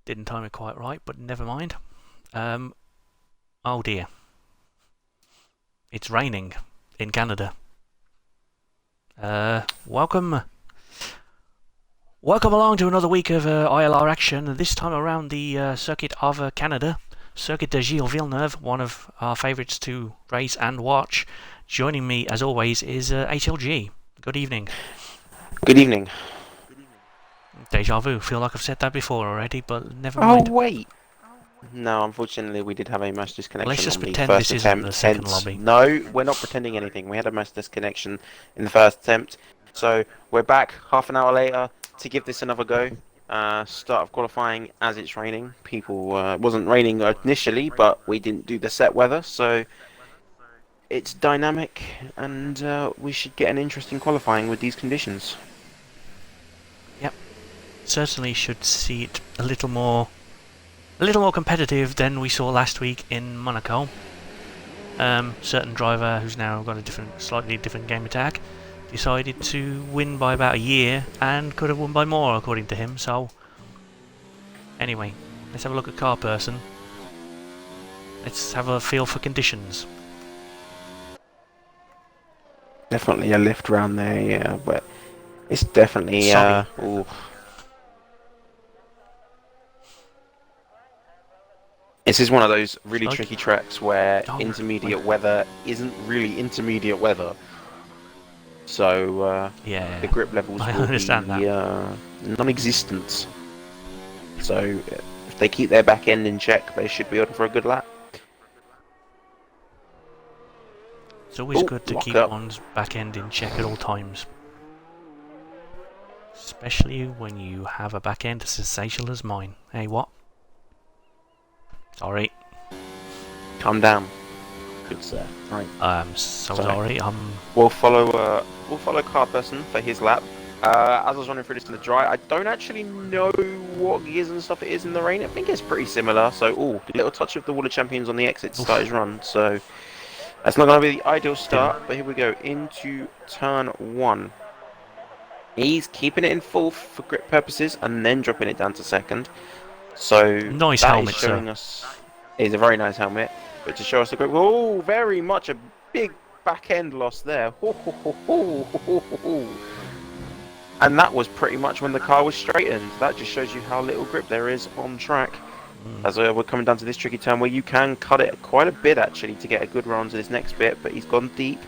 Didn't time it quite right, but never mind. Oh dear. It's raining in Canada. Welcome along to another week of ILR action, this time around the circuit of Canada. Circuit de Gilles Villeneuve, one of our favourites to race and watch. Joining me, as always, is HLG. Good evening. Good evening. Deja vu. Feel like I've said that before already, but never mind. Oh, wait. No, unfortunately, we did have a mass disconnection Let's just on the pretend first this isn't attempt. the second Hence, lobby. no, we're not pretending anything. We had a mass disconnection in the first attempt. So, we're back half an hour later to give this another go. Start of qualifying as it's raining. It wasn't raining initially, but we didn't do the set weather, so it's dynamic, and we should get an interesting qualifying with these conditions. Yep. Certainly should see it a little more competitive than we saw last week in Monaco. Certain driver who's now got a slightly different game attack decided to win by about a year and could have won by more according to him. So anyway, let's have a look at car person. Let's have a feel for conditions. Definitely a lift round there, yeah, but it's definitely ooh. This is one of those really tricky tracks where intermediate weather isn't really intermediate weather. So yeah, the grip levels will be that. non-existent. So if they keep their back end in check, they should be on for a good lap. It's always good to keep one's back end in check at all times. Especially when you have a back end as sensational as mine. Hey, what? Sorry. Calm down. Good sir. Right. Sorry. We'll follow car person for his lap. As I was running through this to the dry, I don't actually know what gears and stuff it is in the rain. I think it's pretty similar. So, a little touch of the Wall of Champions on the exit to start his run. So, that's not going to be the ideal start. But here we go into turn 1. He's keeping it in full for grip purposes and then dropping it down to second. So nice helmet, is showing us. It's a very nice helmet, but to show us the grip. Oh, very much a big back end loss there. And that was pretty much when the car was straightened. That just shows you how little grip there is on track. As we're coming down to this tricky turn where you can cut it quite a bit actually to get a good run to this next bit, but he's gone deep.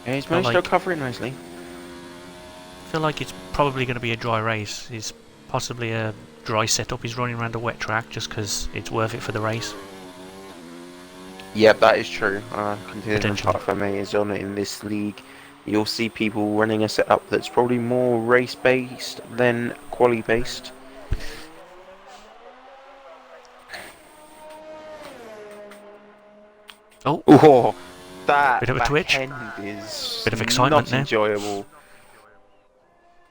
Yeah, he's managed to recover it nicely. I feel like it's probably going to be a dry race. It's possibly a dry setup. He's running around a wet track just because it's worth it for the race. Yep, that is true. Considering part for me is on it in this league, you'll see people running a setup that's probably more race-based than quali-based. Oh, that bit of a twitch. Is bit of excitement not enjoyable.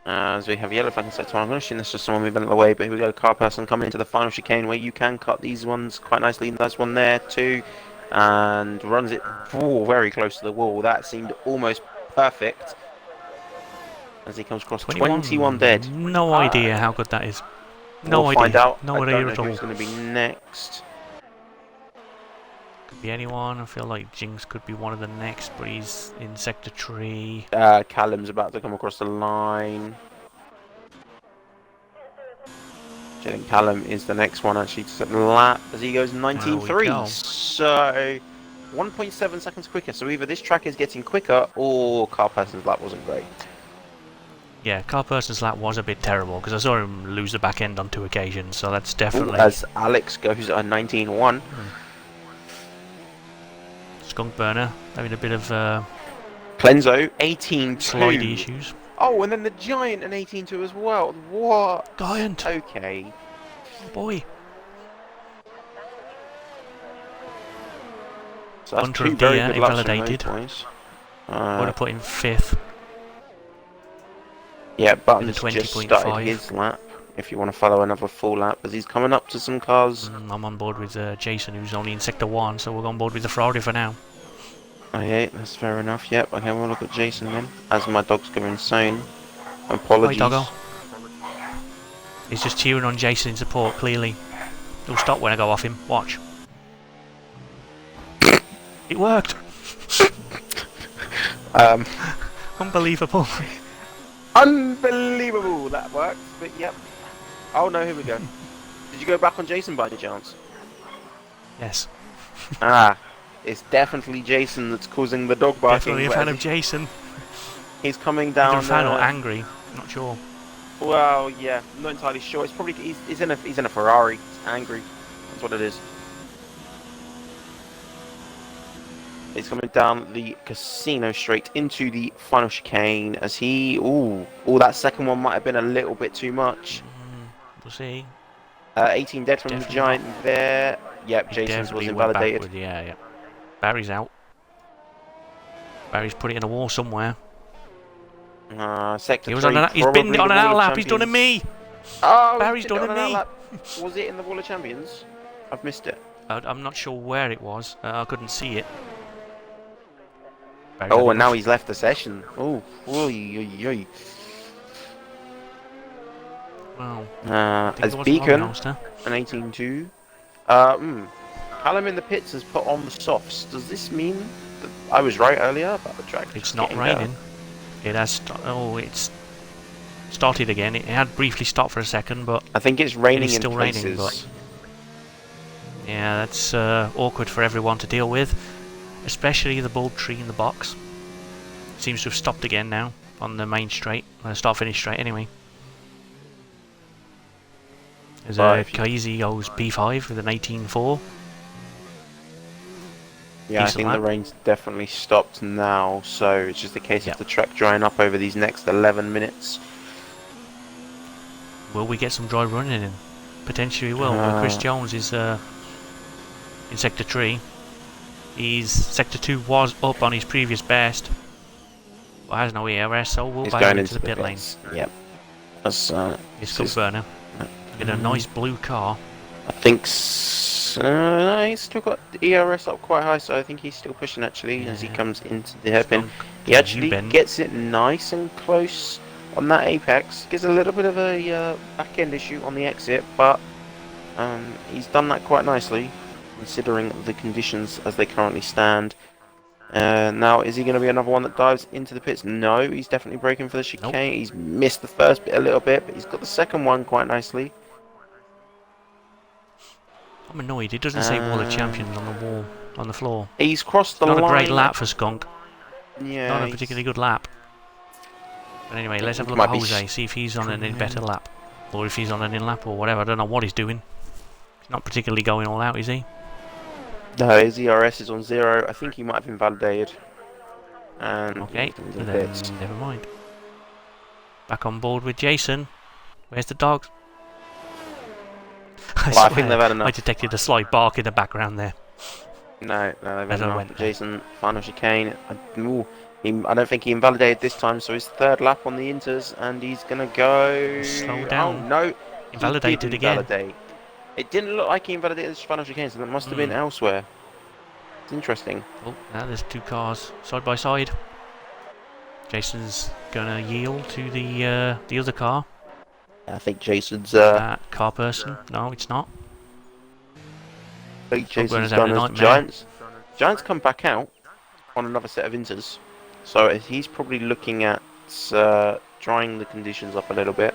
As we have yellow flag in sector 1, I'm going to assume that's just someone moving out of the way, but here we go, car person coming into the final chicane where you can cut these ones quite nicely. Nice one there too, and runs it very close to the wall. That seemed almost perfect as he comes across 21 dead. No idea how good that is. No idea. Find out. No idea at all. Who's going to be next? Could be anyone. I feel like Jinx could be one of the next, but he's in sector 3. Callum's about to come across the line. I think Callum is the next one actually to set the lap as he goes 19.3. So 1.7 seconds quicker. So either this track is getting quicker or car person's lap wasn't great. Yeah, car person's lap was a bit terrible because I saw him lose the back end on 2 occasions. So that's definitely. As Alex goes at 19.1. Skunk Burner having a bit of Clenzo 18.2. slidey issues. Oh, and then the Giant an 18.2 as well. What? Giant. Okay. Oh boy. So that's two very good laps invalidated. Going to put him 5th. Yeah, Button's just started his lap. If you want to follow another full lap, as he's coming up to some cars. I'm on board with Jason, who's only in sector 1, so we're on board with the Ferrari for now. Okay, that's fair enough. Yep, okay, we'll look at Jason then. As my dog's going insane. Apologies. Hi, doggo. He's just cheering on Jason in support, clearly. He'll stop when I go off him. Watch. It worked! Unbelievable. Unbelievable that worked, but yep. Oh no, here we go. Did you go back on Jason by any chance? Yes. Ah, it's definitely Jason that's causing the dog barking. Definitely a fan of Jason. He's coming down. Either a fan or angry. Not sure. Well, yeah, I'm not entirely sure. It's probably he's in a Ferrari. He's angry. That's what it is. He's coming down the casino straight into the final chicane as he... Ooh, that second one might have been a little bit too much. We'll see. 18 dead from the Giant there. Yep, Jason's was invalidated. Yeah. Barry's out. Barry's put it in a wall somewhere. Sector he was 3, he's been on an outlap. He's done a me. Oh, Barry's done a me. Was it in the Wall of Champions? I've missed it. I'm not sure where it was. I couldn't see it. Oh, and now he's left the session. Oh, oy. Well, as Beacon, an 18-2. Callum in the pits has put on the softs. Does this mean that I was right earlier about the track? It's not raining. It has. It's started again. It had briefly stopped for a second, but I think it's raining. It's still raining, but yeah, that's awkward for everyone to deal with, especially the bald tree in the box. Seems to have stopped again now on the main straight, start-finish straight anyway. There's a Kaizi goes P5 with an 18.4. Yeah, I think the rain's definitely stopped now, so it's just a case of the track drying up over these next 11 minutes. Will we get some dry running in? Potentially will. Chris Jones is in Sector 3. Sector 2 was up on his previous best, but has no ERS, so we'll buy him into the pit lane. Yep. That's it's good burner. In a nice blue car. I think he's still got the ERS up quite high, so I think he's still pushing actually as he comes into the hairpin. He actually gets it nice and close on that apex. Gives a little bit of a back end issue on the exit, but he's done that quite nicely considering the conditions as they currently stand. Now, is he going to be another one that dives into the pits? No, he's definitely braking for the chicane. Nope. He's missed the first bit a little bit, but he's got the second one quite nicely. I'm annoyed. It doesn't say Wall of Champions on the wall, on the floor. He's crossed the line. Not a great lap for Skunk. Yeah. Not a particularly good lap. But anyway, let's have a look at Jose, see if he's on an better lap. Or if he's on an in lap or whatever. I don't know what he's doing. He's not particularly going all out, is he? No, his ERS is on 0. I think he might have invalidated. And okay, then never mind. Back on board with Jason. Where's the dogs? I think they've had enough. I detected a slight bark in the background there. No, they've had enough. Jason, final chicane. I don't think he invalidated this time, so his third lap on the inters, and he's going to go... Slow down. Oh, no. Invalidated again. It didn't look like he invalidated this final chicane, so that must have been elsewhere. It's interesting. Oh, now there's two cars side by side. Jason's going to yield to the other car. I think Jason's... car person. No, it's not. I think Jason's done as Giants. Giants come back out on another set of inters. So he's probably looking at drying the conditions up a little bit.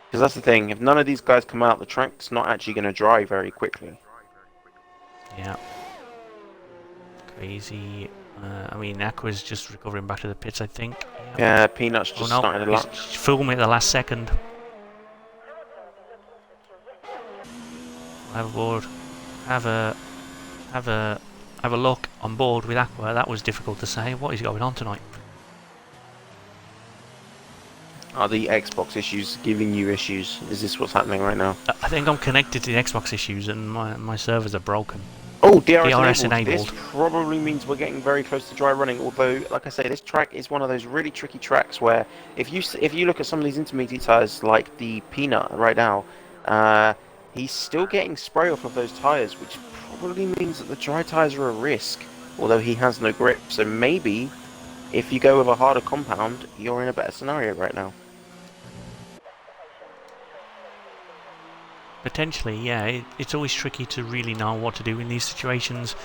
Because that's the thing, if none of these guys come out, the track's not actually going to dry very quickly. Yeah. Crazy. I mean, Aqua's just recovering back to the pits, I think. Yeah, Peanut's just starting to lap. Filming at the last second. Have a board. Have a look on board with Aqua. That was difficult to say. What is going on tonight? Are the Xbox issues giving you issues? Is this what's happening right now? I think I'm connected to the Xbox issues and my servers are broken. Oh, DRS enabled. This probably means we're getting very close to dry running. Although, like I say, this track is one of those really tricky tracks where if you look at some of these intermediate tyres, like the Peanut right now, he's still getting spray off of those tyres, which probably means that the dry tyres are a risk. Although he has no grip, so maybe if you go with a harder compound, you're in a better scenario right now. Potentially, yeah. It's always tricky to really know what to do in these situations.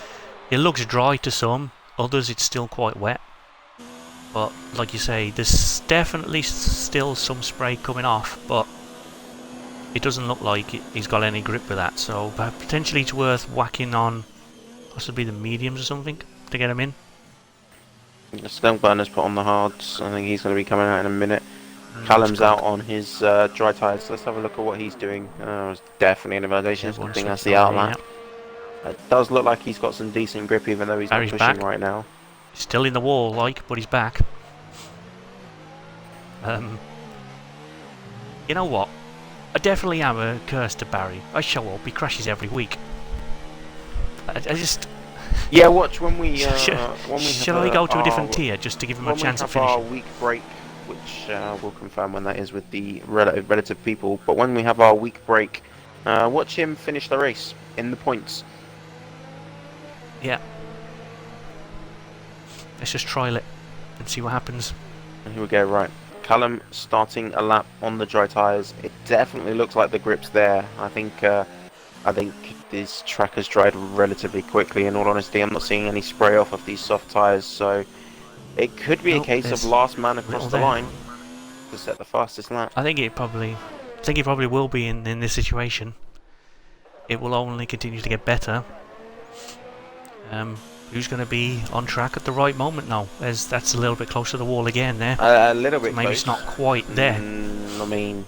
It looks dry to some, others it's still quite wet. But like you say, there's definitely still some spray coming off, but it doesn't look like he's got any grip with that. So potentially it's worth whacking on possibly the mediums or something to get him in. Skunk Burner's put on the hards. I think he's going to be coming out in a minute. Callum's out on his dry tyres. Let's have a look at what he's doing. It's definitely an invalidation. I think that's the outlap. It does look like he's got some decent grip, even though he's not pushing back right now. He's still in the wall, but he's back. You know what? I definitely am a curse to Barry. I show up, he crashes every week. I just... Yeah, watch when we... Shall I go to a different tier just to give him a chance of finishing? Our week break, which we'll confirm when that is with the relative people, but when we have our week break, watch him finish the race in the points. Yeah. Let's just trial it and see what happens. And here we go, right. Callum starting a lap on the dry tyres. It definitely looks like the grip's there. I think this track has dried relatively quickly. In all honesty, I'm not seeing any spray off of these soft tyres, so it could be a case of last man across the line to set the fastest lap. I think it probably will be in this situation. It will only continue to get better. Who's going to be on track at the right moment now? As that's a little bit closer to the wall again there. A little bit. So maybe it's not quite there. I mean,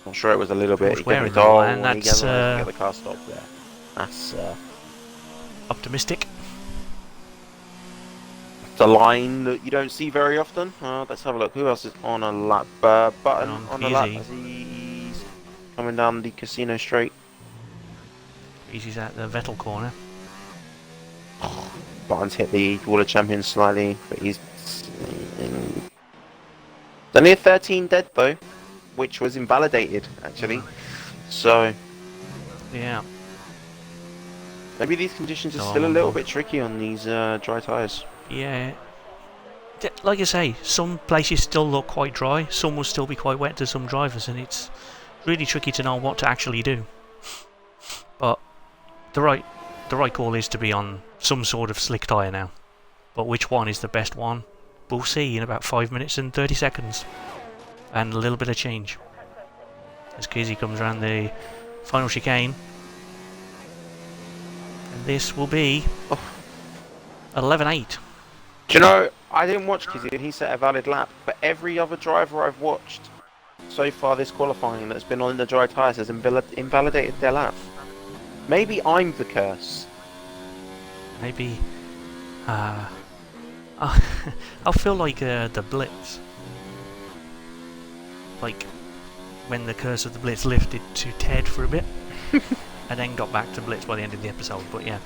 I'm sure it was a little bit. And that's get the car stopped there. That's optimistic. It's a line that you don't see very often. Let's have a look. Who else is on a lap? Button on the lap as he's coming down the casino straight. He's at the Vettel corner. Button's hit the Wall of Champions slightly, but he's only a 13 dead though, which was invalidated actually. So yeah, maybe these conditions are still a little bit tricky on these dry tyres. Yeah, like I say, some places still look quite dry, some will still be quite wet to some drivers, and it's really tricky to know what to actually do. But the right call is to be on some sort of slick tyre now. But which one is the best one? We'll see in about 5 minutes and 30 seconds. And a little bit of change. As Kizzy comes around the final chicane. And this will be 11.8. Do you know, I didn't watch Kizzy and he set a valid lap, but every other driver I've watched so far this qualifying that's been on the dry tyres has invalidated their lap. Maybe I'm the curse. Maybe I'll feel like the Blitz. Like when the curse of the Blitz lifted to Ted for a bit and then got back to Blitz by the end of the episode, but yeah.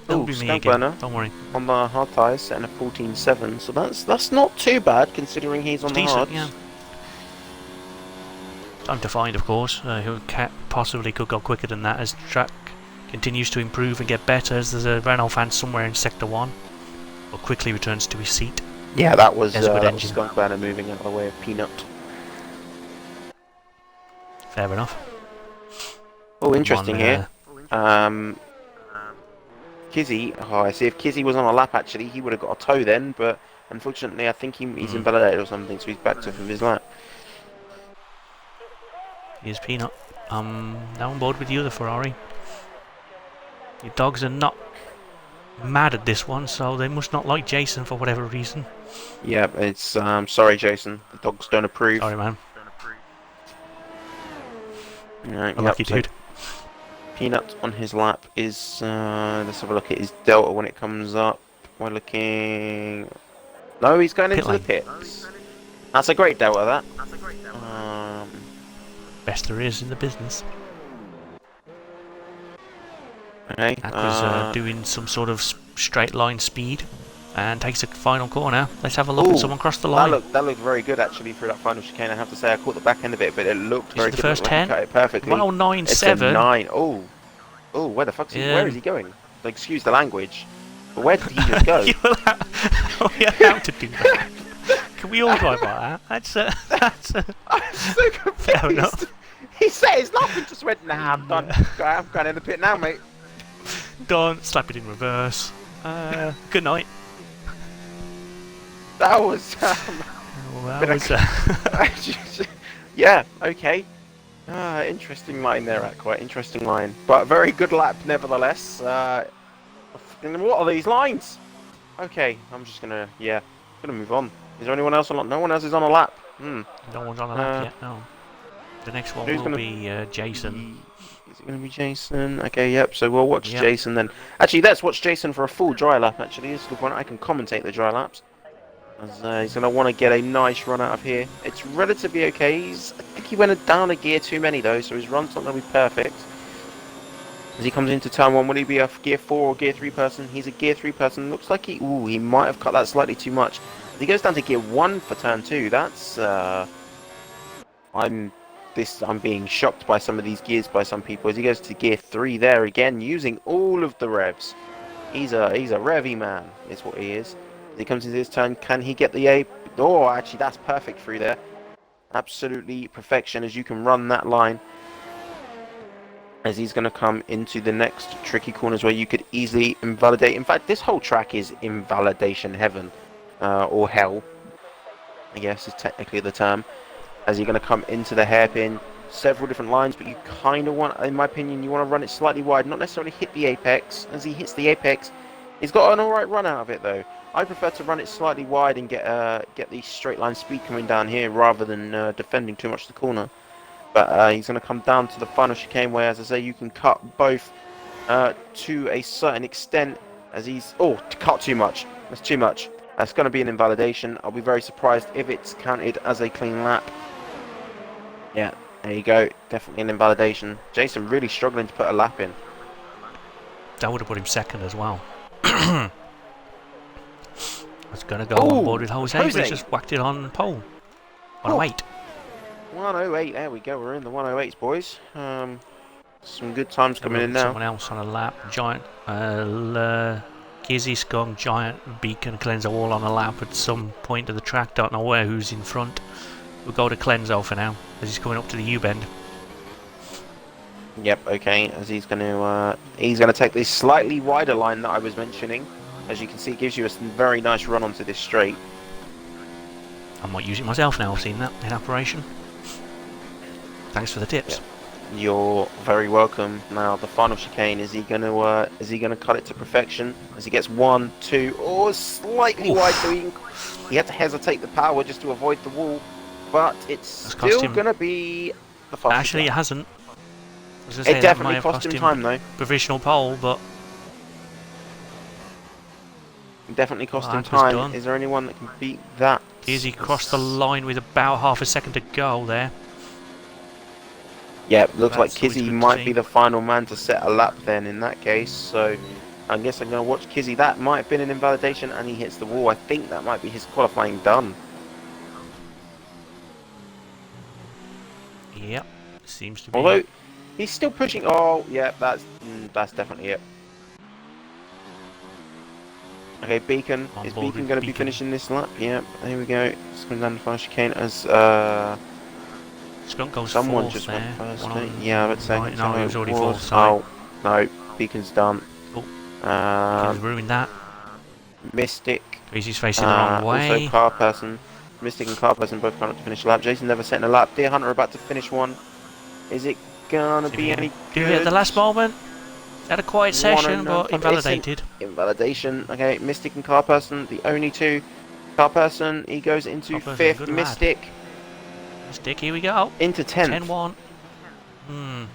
That'll be me again, don't worry. On the hard tyres, setting a 14.7, so that's not too bad considering he's on the hards. Yeah. Time to find, of course, who possibly could go quicker than that as the track continues to improve and get better, as there's a Renault fan somewhere in Sector 1, but quickly returns to his seat. Yeah, that was Skunk Banner moving out of the way of Peanut. Fair enough. Oh, interesting here. Kizzy, I see if Kizzy was on a lap actually, he would have got a tow then, but unfortunately I think he's invalidated or something, so he's backed off of his lap. Here's Peanut. I'm now on board with you, the Ferrari. Your dogs are not mad at this one, so they must not like Jason for whatever reason. Yeah, it's sorry Jason, the dogs don't approve. Sorry man. Right, Lucky dude. Peanut on his lap is let's have a look at his delta when it comes up. We're looking. No, he's going into the pits. That's a great delta, that. Best there is in the business. Okay. That was doing some sort of straight line speed and takes a final corner. Let's have a look at someone cross the line. That looked very good actually for that final chicane. I have to say I caught the back end of it, but it looked very good. The first 10? Cut it perfectly. 109.7. It's a 9. Oh, where the fuck's he? Where is he going? Like, excuse the language, but where did he just go? You're allowed to do that. Can we all drive like that? That's I'm so confused. Fair enough. He set his lap and just went, nah, I'm done. I'm going in the pit now, mate. Don't slap it in reverse. Good night. That was, Well, that was. yeah, okay. Interesting line there, Aqua. Interesting line, but very good lap nevertheless. What are these lines? Okay, I'm just gonna move on. Is there anyone else on? No one else is on a lap. No one's on a lap yet. No. The next one will be Jason. Is it going to be Jason? Okay, yep. So we'll watch Jason then. Actually, let's watch Jason for a full dry lap. Actually, this is the point. I can commentate the dry laps. As, he's going to want to get a nice run out of here. It's relatively okay. I think he went down a gear too many though, so his run's not going to be perfect. As he comes into turn 1, will he be a gear 4 or gear 3 person? He's a gear 3 person. Looks like he might have cut that slightly too much. If he goes down to gear 1 for turn 2, that's I'm being shocked by some of these gears by some people. As he goes to gear 3 there again, using all of the revs. He's a revy man, is what he is. As he comes into his turn, can he get the A? Oh, actually, that's perfect through there. Absolutely perfection, as you can run that line. As he's going to come into the next tricky corners where you could easily invalidate. In fact, this whole track is invalidation heaven, or hell, I guess is technically the term. As you're going to come into the hairpin, several different lines, but you kind of want, in my opinion, you want to run it slightly wide, not necessarily hit the apex. As he hits the apex, he's got an alright run out of it though. I prefer to run it slightly wide and get the straight line speed coming down here rather than defending too much the corner. But he's going to come down to the final chicane where, as I say, you can cut both to a certain extent. As he's cut too much. That's too much. That's going to be an invalidation. I'll be very surprised if it's counted as a clean lap. Yeah, there you go. Definitely an invalidation. Jason really struggling to put a lap in. That would have put him second as well. It's going to go on board with Jose, but he's just whacked it on pole. 108. 108, there we go. We're in the 108s, boys. Some good times coming in now. Someone else on a lap. Giant, Gizzy, Skunk, Giant, Beacon, Cleanser all on a lap at some point of the track. Don't know where, who's in front. We'll go to Cleanser for now, as he's coming up to the U-bend. Yep, okay, as he's going to take this slightly wider line that I was mentioning. As you can see, it gives you a very nice run onto this straight. I might use it myself now, I've seen that in operation. Thanks for the tips. Yep. You're very welcome. Now the final chicane, is he gonna cut it to perfection? As he gets 1, 2, slightly wide, so he had to hesitate the power just to avoid the wall. But it's still gonna be the fastest. Actually, it hasn't. It definitely cost him time though. Provisional pole, but definitely cost him time. Is there anyone that can beat that? He crossed the line with about half a second to go there. Yeah, looks like Kizzy might be the final man to set a lap then in that case. So I guess I'm going to watch Kizzy. That might have been an invalidation and he hits the wall. I think that might be his qualifying done. Yep, seems to be. Although he's still pushing. Oh, yeah, that's definitely it. Okay, Beacon. Is Beacon going to be finishing this lap? Yeah, there we go. It's going down the fast chicane as Skunk goes someone fourth just there. went first. Yeah, let's say. No, he was already fourth. Oh, no, Beacon's done. Beacon's ruined that. Mystic. He's facing the wrong way. Also, Car Person. Mystic and Car Person both coming up to finish a lap. Jason never setting a lap. Deer Hunter about to finish one. Is it gonna be any good? Do it at the last moment. Had a quiet session, but invalidated. Invalidation. Okay, Mystic and Car Person, the only two. Car Person, he goes into fifth. Mystic. Mystic, here we go. Into 10th. 10-1.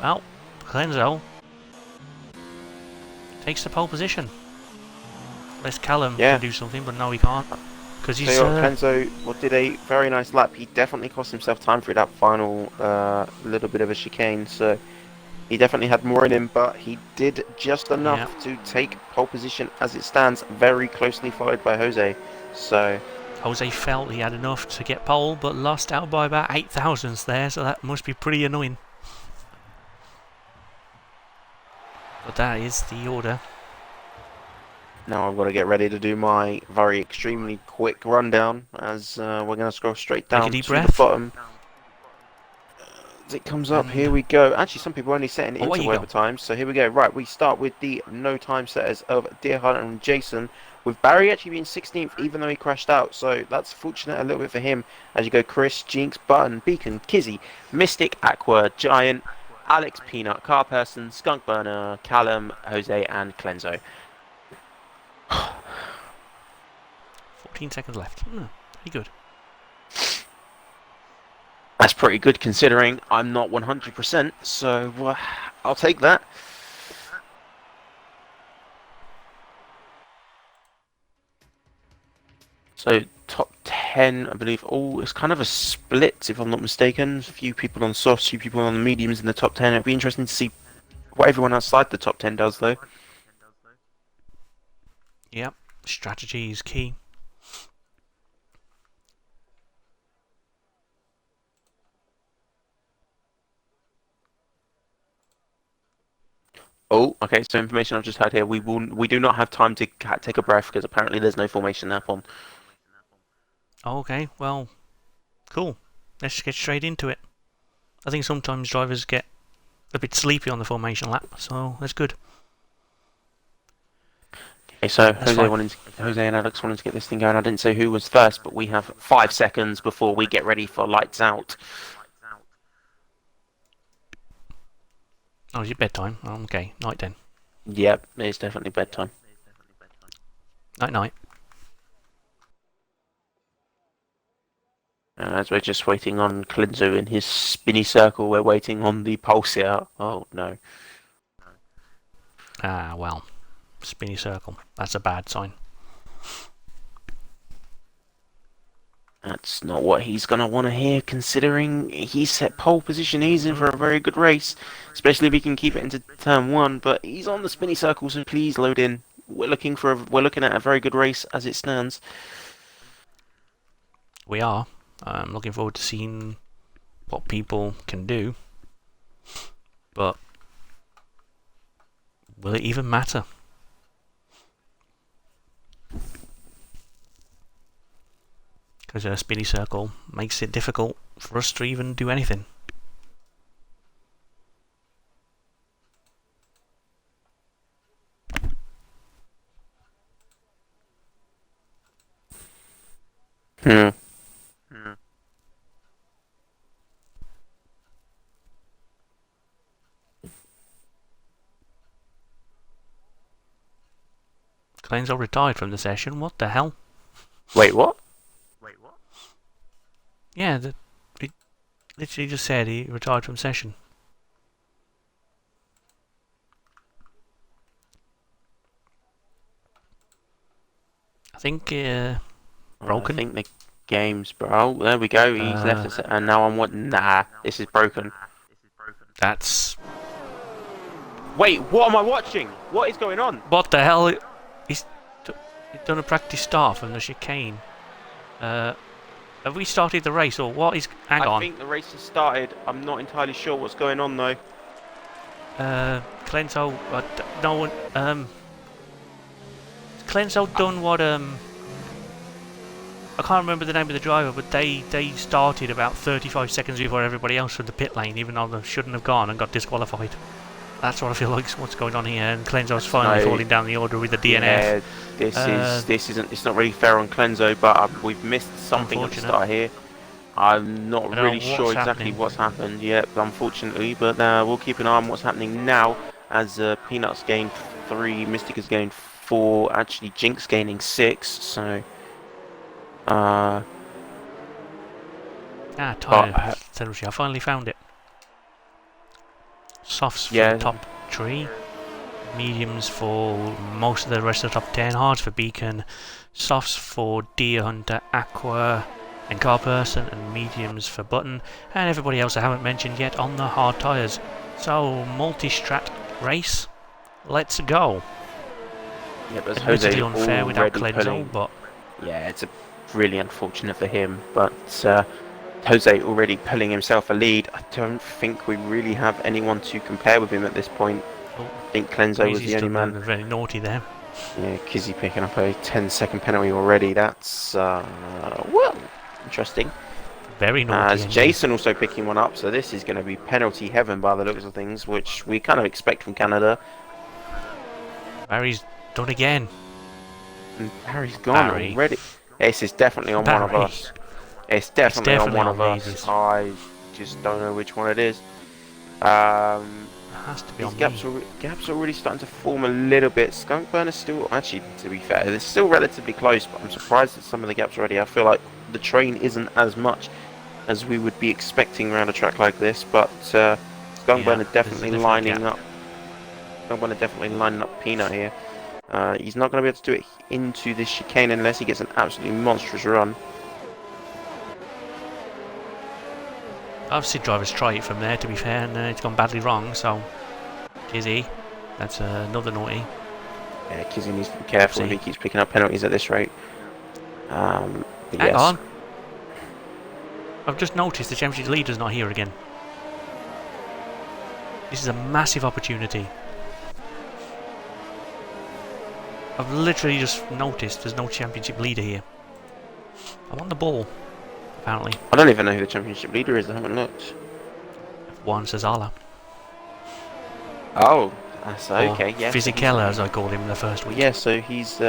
Well, Clenzo takes the pole position. Unless Callum can do something, but no, he can't. Because he's. Clenzo did a very nice lap. He definitely cost himself time for that final little bit of a chicane. So. He definitely had more in him, but he did just enough to take pole position as it stands, very closely followed by Jose. So Jose felt he had enough to get pole, but lost out by about 8 thousandths there, so that must be pretty annoying. But that is the order. Now I've got to get ready to do my very extremely quick rundown, as we're going to scroll straight down to the bottom. As it comes up, And here we go. Actually, some people are only setting it away into you go. overtime, so here we go. Right, we start with the no time setters of Deerhunter and Jason, with Barry actually being 16th, even though he crashed out. So that's fortunate a little bit for him. As you go, Chris, Jinx, Button, Beacon, Kizzy, Mystic, Aqua, Giant, Alex, Peanut, Car Person, Skunk Burner, Callum, Jose, and Clenzo. 14 seconds left. Pretty good. That's pretty good considering I'm not 100%, so I'll take that. So top 10, I believe. Oh, it's kind of a split, if I'm not mistaken. A few people on softs, a few people on the mediums in the top 10. It'd be interesting to see what everyone outside the top 10 does, though. Yep, strategy is key. Oh, okay. So information I've just had here. We do not have time to take a breath because apparently there's no formation nap on. Okay, well, cool. Let's just get straight into it. I think sometimes drivers get a bit sleepy on the formation lap, so that's good. Okay, so That's Jose and Alex wanted to get this thing going. I didn't say who was first, but we have 5 seconds before we get ready for lights out. Oh, is it bedtime? Okay, night then. Yep, it's definitely bedtime. Night night. As we're just waiting on Clenzo in his spinny circle, we're waiting on the pulse here. Oh no. Ah, well. Spinny circle. That's a bad sign. That's not what he's going to want to hear, considering he's set pole position. He's in for a very good race, especially if he can keep it into turn 1. But he's on the spinny circle, so please load in. We're looking at a very good race as it stands. We are. I'm looking forward to seeing what people can do. But will it even matter? Because a spinny circle makes it difficult for us to even do anything. Clenzo retired from the session. What the hell? Wait, what? Yeah, it literally just said he retired from session. I think broken. I think the game's bro. There we go. He's left us, and now I'm what? Nah, this is broken. That's... Wait, what am I watching? What is going on? What the hell? He's done a practice start from the chicane. Have we started the race or what is... Hang on. I think the race has started. I'm not entirely sure what's going on though. Clenzo... no one... Clenzo done what... I can't remember the name of the driver, but they started about 35 seconds before everybody else from the pit lane, even though they shouldn't have gone and got disqualified. That's what I feel like is what's going on here, and Clenzo's finally falling down the order with the DNF. Yeah, this isn't. It's not really fair on Clenzo, but we've missed something at the start here. I'm not really sure exactly what's happened yet, unfortunately, but we'll keep an eye on what's happening now as Peanuts gained 3, Mystic has gained 4, actually Jinx gaining 6. So, tire telemetry. I finally found it. Softs for the top 3, mediums for most of the rest of the top 10, hards for Beacon, softs for Deer Hunter, Aqua and Car Person, and mediums for Button, and everybody else I haven't mentioned yet on the hard tyres. So, multi-strat race, let's go. Yeah, but Admittedly unfair without Clenzo, but... Yeah, it's really unfortunate for him, but... Jose already pulling himself a lead. I don't think we really have anyone to compare with him at this point. I think Clenzo was the only man. Very naughty there. Yeah, Kizzy picking up a 10-second penalty already. That's, well, interesting. Very naughty. As Jason also picking one up, so this is going to be penalty heaven by the looks of things, which we kind of expect from Canada. Barry's done again. And Barry's gone already. This is definitely on one of us. It's definitely on one of us. I just don't know which one it is. It has to be on gaps are already starting to form a little bit. Skunkburn is still, actually, to be fair, it's still relatively close, but I'm surprised at some of the gaps already. I feel like the train isn't as much as we would be expecting around a track like this, but Skunkburn are definitely lining up. Skunkburn are definitely lining up Peanut here. He's not going to be able to do it into this chicane unless he gets an absolutely monstrous run. I've seen drivers try it from there, to be fair, and it's gone badly wrong, so... Kizzy, that's another naughty. Yeah, Kizzy needs to be careful if he keeps picking up penalties at this rate. Hang on. I've just noticed the championship leader's not here again. This is a massive opportunity. I've literally just noticed there's no championship leader here. I'm on the ball, apparently. I don't even know who the championship leader is, I haven't looked. F1 Sazala. Oh, that's okay, yeah. Fisichella, as I called him the first week. Yeah, so he's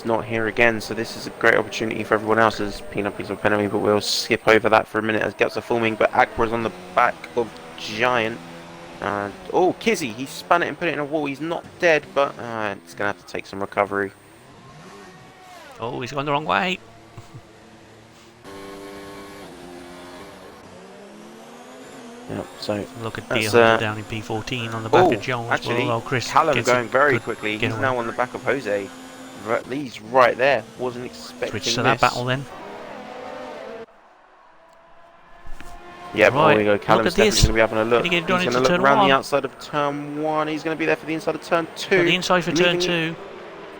not here again, so this is a great opportunity for everyone else as Peanut picks up penalty, but we'll skip over that for a minute as gaps are forming, but Aqua's on the back of Giant. Oh, Kizzy, he spun it and put it in a wall. He's not dead, but it's going to have to take some recovery. Oh, he's gone the wrong way. Yep, so look at Dion down in P14 on the back of Jones. Actually, well, Chris Callum going very quickly. He's now on the back of Jose. He's right there. Wasn't expecting Switch to that battle then. Yeah, right. There we go. Callum's definitely going to be having a look. He's going to look around the outside of turn 1. He's going to be there for the inside of turn 2. For the inside for turn 2.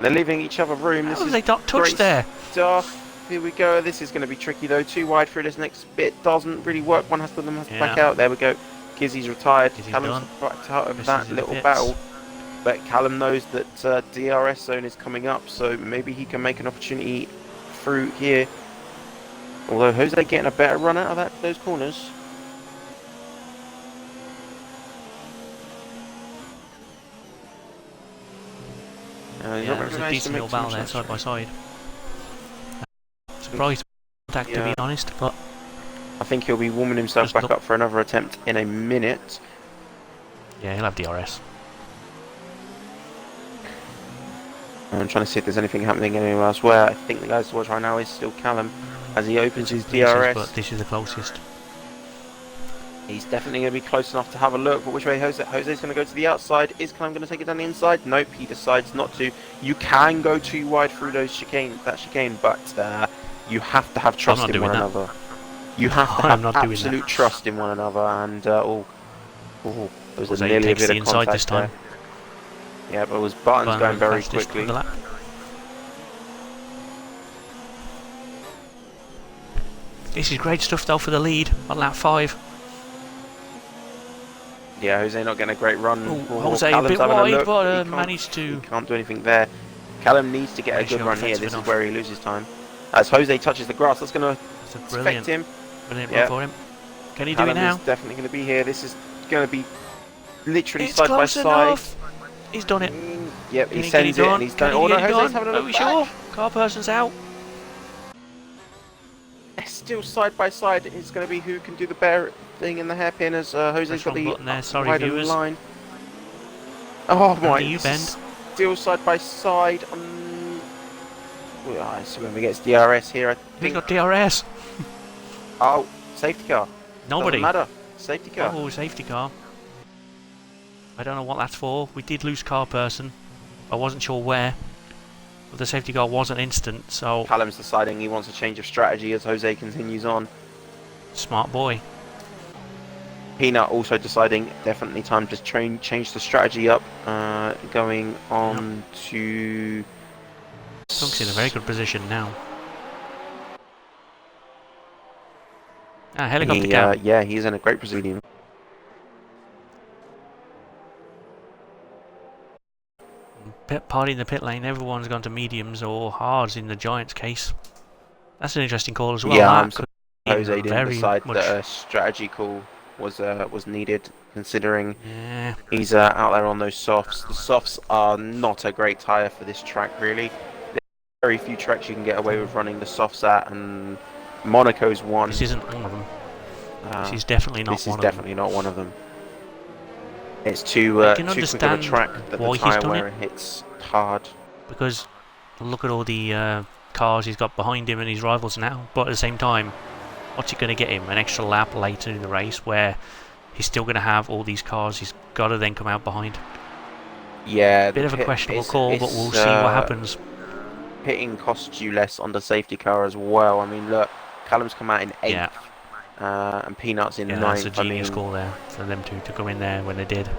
They're leaving each other room. How have they not touched there? Stuff. Here we go. This is going to be tricky though. Too wide through this next bit. Doesn't really work. One has to back out. There we go. Kizzy's retired. Callum's backed out of that little battle. But Callum knows that DRS zone is coming up, so maybe he can make an opportunity through here. Although Jose getting a better run out of those corners. There's a decent little battle there, side by side. Surprised contact, to be honest, but I think he'll be warming himself back up for another attempt in a minute. Yeah, he'll have DRS. I'm trying to see if there's anything happening anywhere else. Where I think the guys to watch right now is still Callum as he opens his DRS. But this is the closest. He's definitely going to be close enough to have a look, but which way Jose's going to go to the outside? Is Callum going to take it down the inside? Nope, he decides not to. You can go too wide through that chicane, but you have to have trust in one another. You have to have absolute trust in one another, and there was nearly a bit of contact this time. Yeah, but it was Buttons going very quickly. This is great stuff though for the lead on lap 5. Yeah, Jose not getting a great run. Jose a bit wide, but managed to... He can't do anything there. Callum needs to get a good run here. This is where he loses time. As Jose touches the grass, that's going to affect him. Brilliant run for him. Can he do it now? Callum is definitely going to be here. This is going to be literally side by side. He's done it. Yep, he sends it and he's done it. Oh no, Jose's having a look back. Sure? Car person's out. Still side by side. It's going to be who can do the better thing in the hairpin as Jose's got the wider line. Oh my! Still side by side. I see when he gets DRS here. I think he got DRS. Oh, safety car. Nobody. Doesn't matter. Safety car. Oh, safety car. I don't know what that's for. We did lose car person. I wasn't sure where. But the safety car wasn't instant, so... Callum's deciding he wants a change of strategy as Jose continues on. Smart boy. Peanut also deciding definitely time to change the strategy up. Going on to... Skunk's in a very good position now. Helicopter cam. Yeah, he's in a great position. Party in the pit lane, everyone's gone to mediums or hards in the Giants case. That's an interesting call as well. Yeah, That I'm could surprised be Jose didn't very decide much. that a strategy call was needed, considering Yeah, he's out there on those softs. The softs are not a great tyre for this track, really. There's very few tracks you can get away with running the softs at, and Monaco's one. this isn't one of them. This Uh, is definitely not this is one of them. definitely not one of them. It's too I can too quick of a understand track that the why he's tyre done it, wear hits hard. because look at all the cars he's got behind him and his rivals now. But at the same time, what's it going to get him? An extra lap later in the race where he's still going to have all these cars he's got to then come out behind. Yeah, Bit the of a pit, questionable call, but we'll see what happens. Pitting costs you less on the safety car as well. I mean, look, Callum's come out in 8th, Yeah. and Peanut's in Yeah, 9th. that's a genius call there for them to come in there when they did.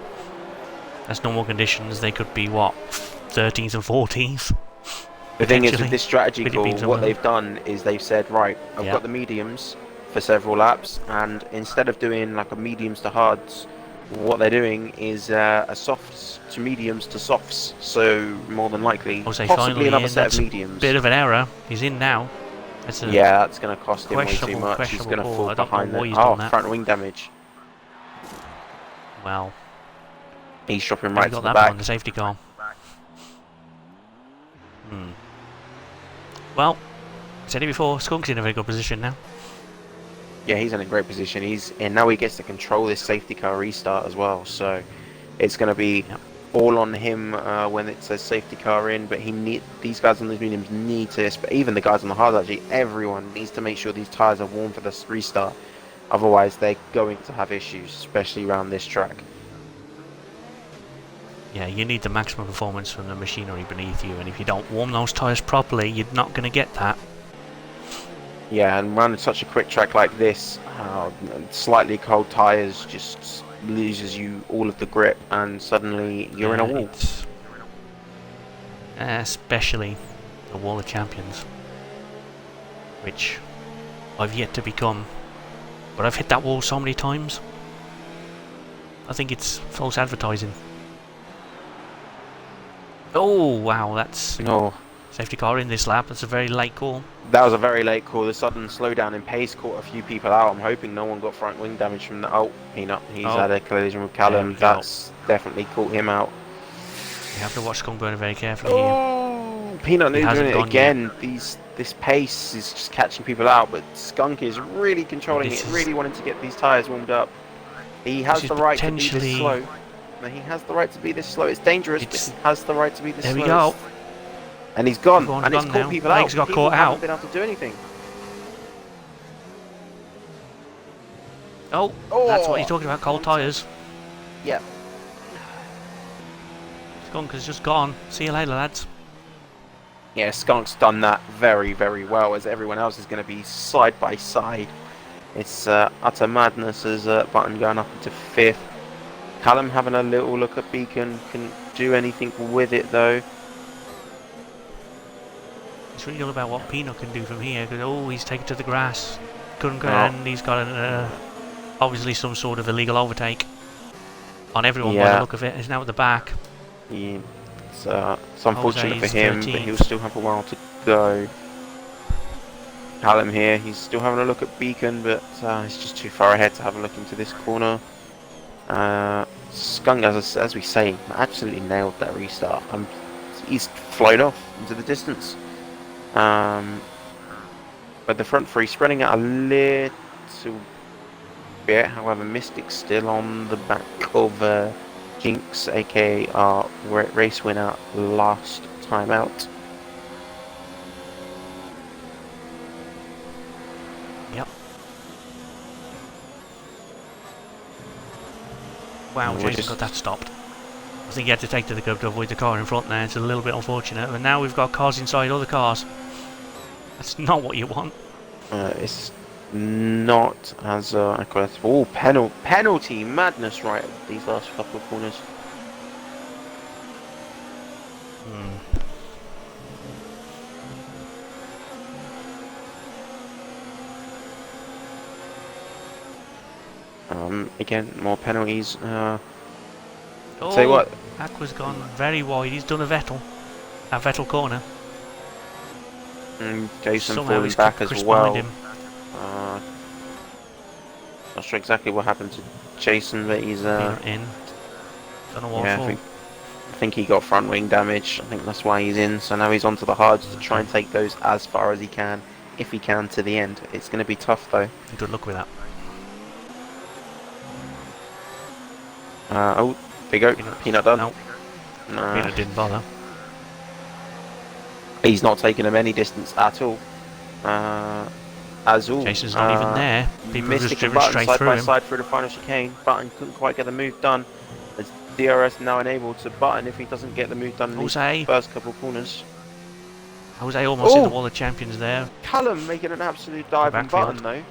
That's normal conditions. They could be, what, 13th and 14th? The thing is, with this strategy call, what somewhere. they've done is they've said, right, I've got the mediums for several laps, and instead of doing like a mediums to hards, what they're doing is a softs to mediums to softs. So more than likely, possibly another set of mediums. Bit of an error. He's in now. Yeah, that's going to cost him way too much. He's going to fall behind the front wing damage. Well, he's dropping right to the back. back. On the safety car. Well, I said it before, Skunk's in a very good position now. Yeah, he's in a great position. And now he gets to control this safety car restart as well. So it's going to be all on him when it says safety car in. But these guys on these mediums need to, but even the guys on the hards, actually, everyone needs to make sure these tyres are warm for this restart. Otherwise, they're going to have issues, especially around this track. Yeah, you need the maximum performance from the machinery beneath you, and if you don't warm those tyres properly, you're not going to get that. Yeah, and running such a quick track like this, slightly cold tyres just loses you all of the grip, and suddenly you're in a wall. Especially the Wall of Champions, which I've yet to become, but I've hit that wall so many times. I think it's false advertising. Oh wow, that's safety car in this lap. That's a very late call. That was a very late call. The sudden slowdown in pace caught a few people out. I'm hoping no one got front wing damage from the Peanut. He's had a collision with Callum. That's definitely caught him out. You have to watch Skunk Burner very carefully here. Peanut doing it again. This pace is just catching people out, but Skunk is really controlling it, really wanting to get these tyres warmed up. He has the right to be this slow. He has the right to be this slow. It's dangerous, but he has the right to be this slow. There we go. And he's gone, and it's caught people out. He's got caught out. Haven't been able to do anything. Oh, that's what you're talking about, cold tyres. Yeah. Skunk has just gone. See you later, lads. Yeah, Skunk's done that very, very well, as everyone else is going to be side by side. It's utter madness as Button going up into 5th. Callum having a little look at Beacon, couldn't do anything with it though. It's really all about what Peanut can do from here, because he's taken to the grass. Couldn't go and he's got obviously some sort of illegal overtake on everyone by the look of it. He's now at the back. Yeah, it's unfortunate for him, but he'll still have a while to go. Callum here, he's still having a look at Beacon, but he's just too far ahead to have a look into this corner. Skunk, as we say, absolutely nailed that restart. He's flown off into the distance. But the front three spreading out a little bit. However, Mystic's still on the back of Jinx, aka our race winner last time out. Yep. Wow, Jason got that stopped. I think he had to take to the curb to avoid the car in front there. It's a little bit unfortunate. And now we've got cars inside other cars. That's not what you want. It's not as aggressive. Oh, penalty madness right at these last couple of corners. Again, more penalties. Tell you what, Aqua's gone very wide. He's done a Vettel corner. Jason Somehow falling he's back kept as Chris well. behind him. Not sure exactly what happened to Jason, but he's In. Don't know what yeah, for. I think he got front wing damage. I think that's why he's in. So now he's onto the hards to try and take those as far as he can, if he can, to the end. It's going to be tough though. Good luck with that. Oh, there you go. Peanut done. No, Peanut didn't bother. He's not taking him any distance at all. Azul. Jason's not even there. People have just Mystic and driven Button straight side through by him. side through the final chicane. Button couldn't quite get the move done. As DRS now enabled to Button if he doesn't get the move done in the first couple of corners. Jose almost hit the wall of champions there. Callum making an absolute dive on Button though.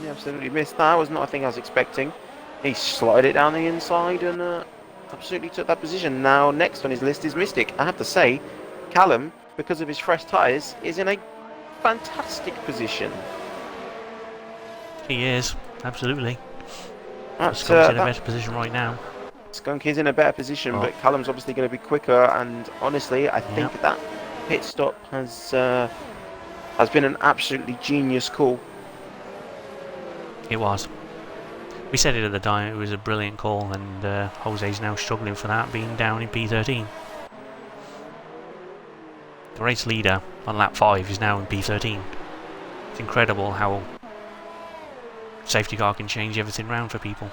He absolutely missed that. Was not a thing I was expecting. He slotted it down the inside and absolutely took that position. Now next on his list is Mystic. I have to say, Callum, because of his fresh tyres, is in a fantastic position. He is, absolutely. Skunk's in a better position right now. Skunk is in a better position, but Callum's obviously going to be quicker. And honestly, I think that pit stop has been an absolutely genius call. It was. We said it at the time. It was a brilliant call, and Jose's now struggling for that, being down in P13. The race leader on lap 5 is now in P13. It's incredible how safety car can change everything round for people.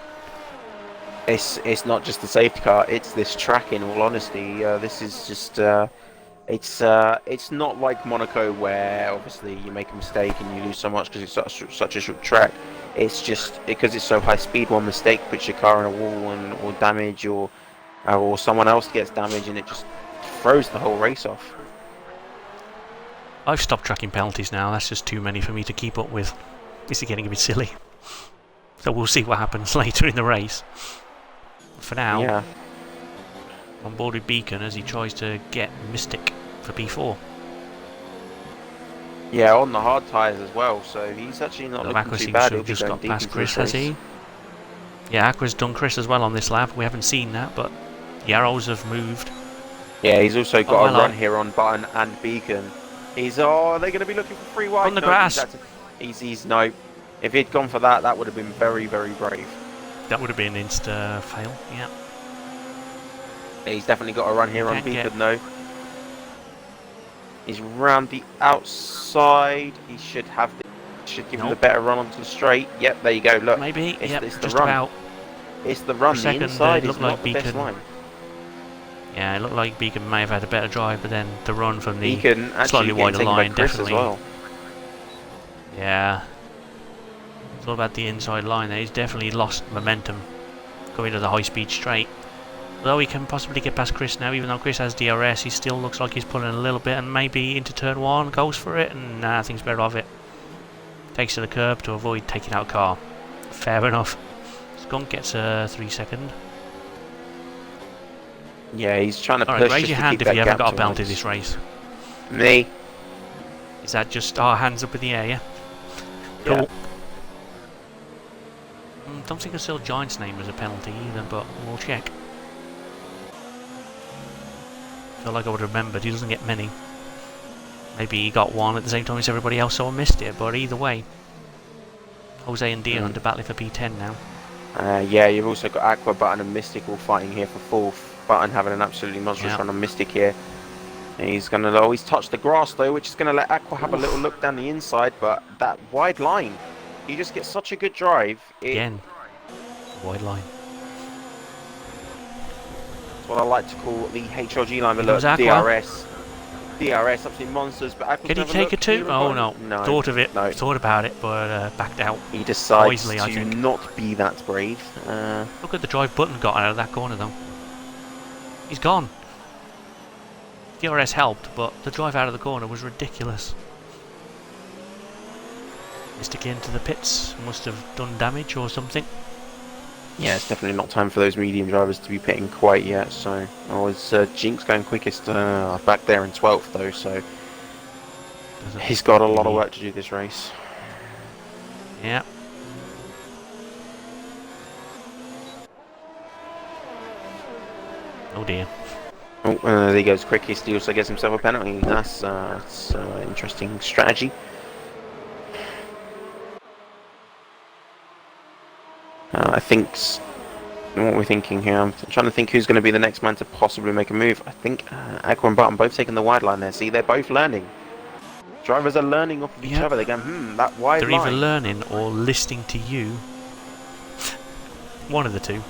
It's not just the safety car, it's this track, in all honesty. This is just it's not like Monaco where obviously you make a mistake and you lose so much because it's such a short track. It's just because it's so high speed, one mistake puts your car in a wall or damage, or someone else gets damaged, and it just throws the whole race off. I've stopped tracking penalties now. That's just too many for me to keep up with. This is getting a bit silly. So we'll see what happens later in the race. For now, on board with Beacon as he tries to get Mystic for P4. Yeah, on the hard tyres as well, so he's actually not looking too bad. He'll just got past Chris, has he? Yeah, Aqua's done Chris as well on this lap. We haven't seen that, but the arrows have moved. Yeah, he's also got a run here on Button and Beacon. They're going to be looking for free wide. On the grass. He's no. If he'd gone for that, that would have been very, very brave. That would have been insta fail, yeah. He's definitely got a run here on Beacon, though. He's round the outside. He should give him the better run onto the straight. Yep, there you go. Look, maybe. It's the just run. About. It's the run. The inside is not the best line. Yeah, it looked like Beacon may have had a better drive, but then the run from the Beacon slightly wider line definitely. As well. Yeah, it's all about the inside line there. He's definitely lost momentum going to the high-speed straight. Although he can possibly get past Chris now, even though Chris has DRS, he still looks like he's pulling a little bit, and maybe into turn 1 goes for it, and I think he's better off it. Takes to the curb to avoid taking out a car. Fair enough. Skunk gets a 3-second. Yeah, he's trying to push. Alright, raise your hand if you haven't got a penalty this race. Me. Is that just our hands up in the air, yeah? Cool. Yeah. Don't think I saw Giant's name as a penalty either, but we'll check. Feel like I would have remembered. He doesn't get many. Maybe he got one at the same time as everybody else, so I missed it. But either way, Jose and Dion are battling for P10 now. Yeah, you've also got Aqua, Button, and Mystic all fighting here for 4th. Button having an absolutely monstrous run on Mystic here. And he's going to always touch the grass though, which is going to let Aqua have a little look down the inside. But that wide line, you just get such a good drive. Again, wide line. That's what I like to call the HLG line. But look, DRS, absolute monsters. But Aqua's can he take a 2? Oh no. Thought of it. No. Thought about it, but backed out. He decides to not be that brave. Look at the drive Button got out of that corner though. He's gone. DRS helped, but the drive out of the corner was ridiculous. Mystic into the pits. Must have done damage or something. Yeah, it's definitely not time for those medium drivers to be pitting quite yet. So, it's Jinx going quickest back there in 12th though. So he's got a lot of work to do this race. Yeah. Oh dear. Oh, there he goes quickly. He also gets himself a penalty. That's interesting strategy. I think what we're thinking here. I'm trying to think who's going to be the next man to possibly make a move. I think Aqua and Button both taking the wide line there. See, they're both learning. Drivers are learning off of each other. They're going, that wide They're line. either learning or listening to you. One of the two.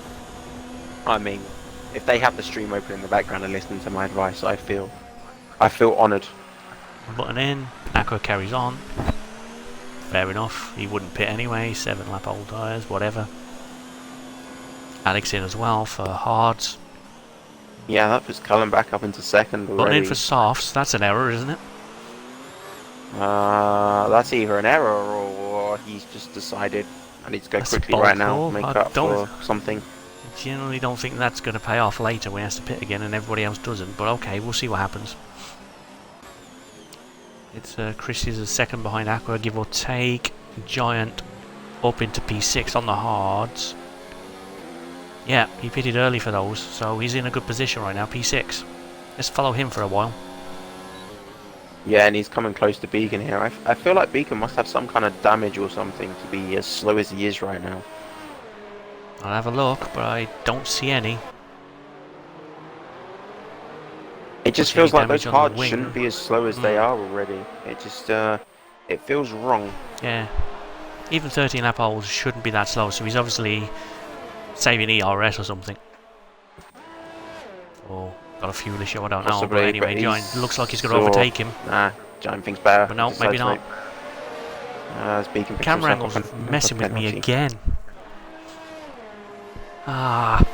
I mean, if they have the stream open in the background and listening to my advice, I feel honoured. Button in. Aqua carries on. Fair enough. He wouldn't pit anyway. 7 lap old tyres, whatever. Alex in as well for hards. Yeah, that puts Cullen back up into second already. Button in for softs. That's an error, isn't it? That's either an error or he's just decided I need to go quickly right now, make up for something. I generally don't think that's going to pay off later when he has to pit again and everybody else doesn't. But okay, we'll see what happens. It's Chris is a second behind Aqua, give or take. Giant up into P6 on the hards. Yeah, he pitted early for those, so he's in a good position right now, P6. Let's follow him for a while. Yeah, and he's coming close to Beacon here. I feel like Beacon must have some kind of damage or something to be as slow as he is right now. I'll have a look, but I don't see any. It just feels like those cards shouldn't be as slow as they are already. It just, it feels wrong. Yeah. Even 13 lap holes shouldn't be that slow, so he's obviously saving ERS or something. Or got a fuel issue, I don't know. But anyway, Giant looks like he's going to overtake him. Nah, Giant thinks better. But no, maybe not. Camera angle's messing with me again. Ah.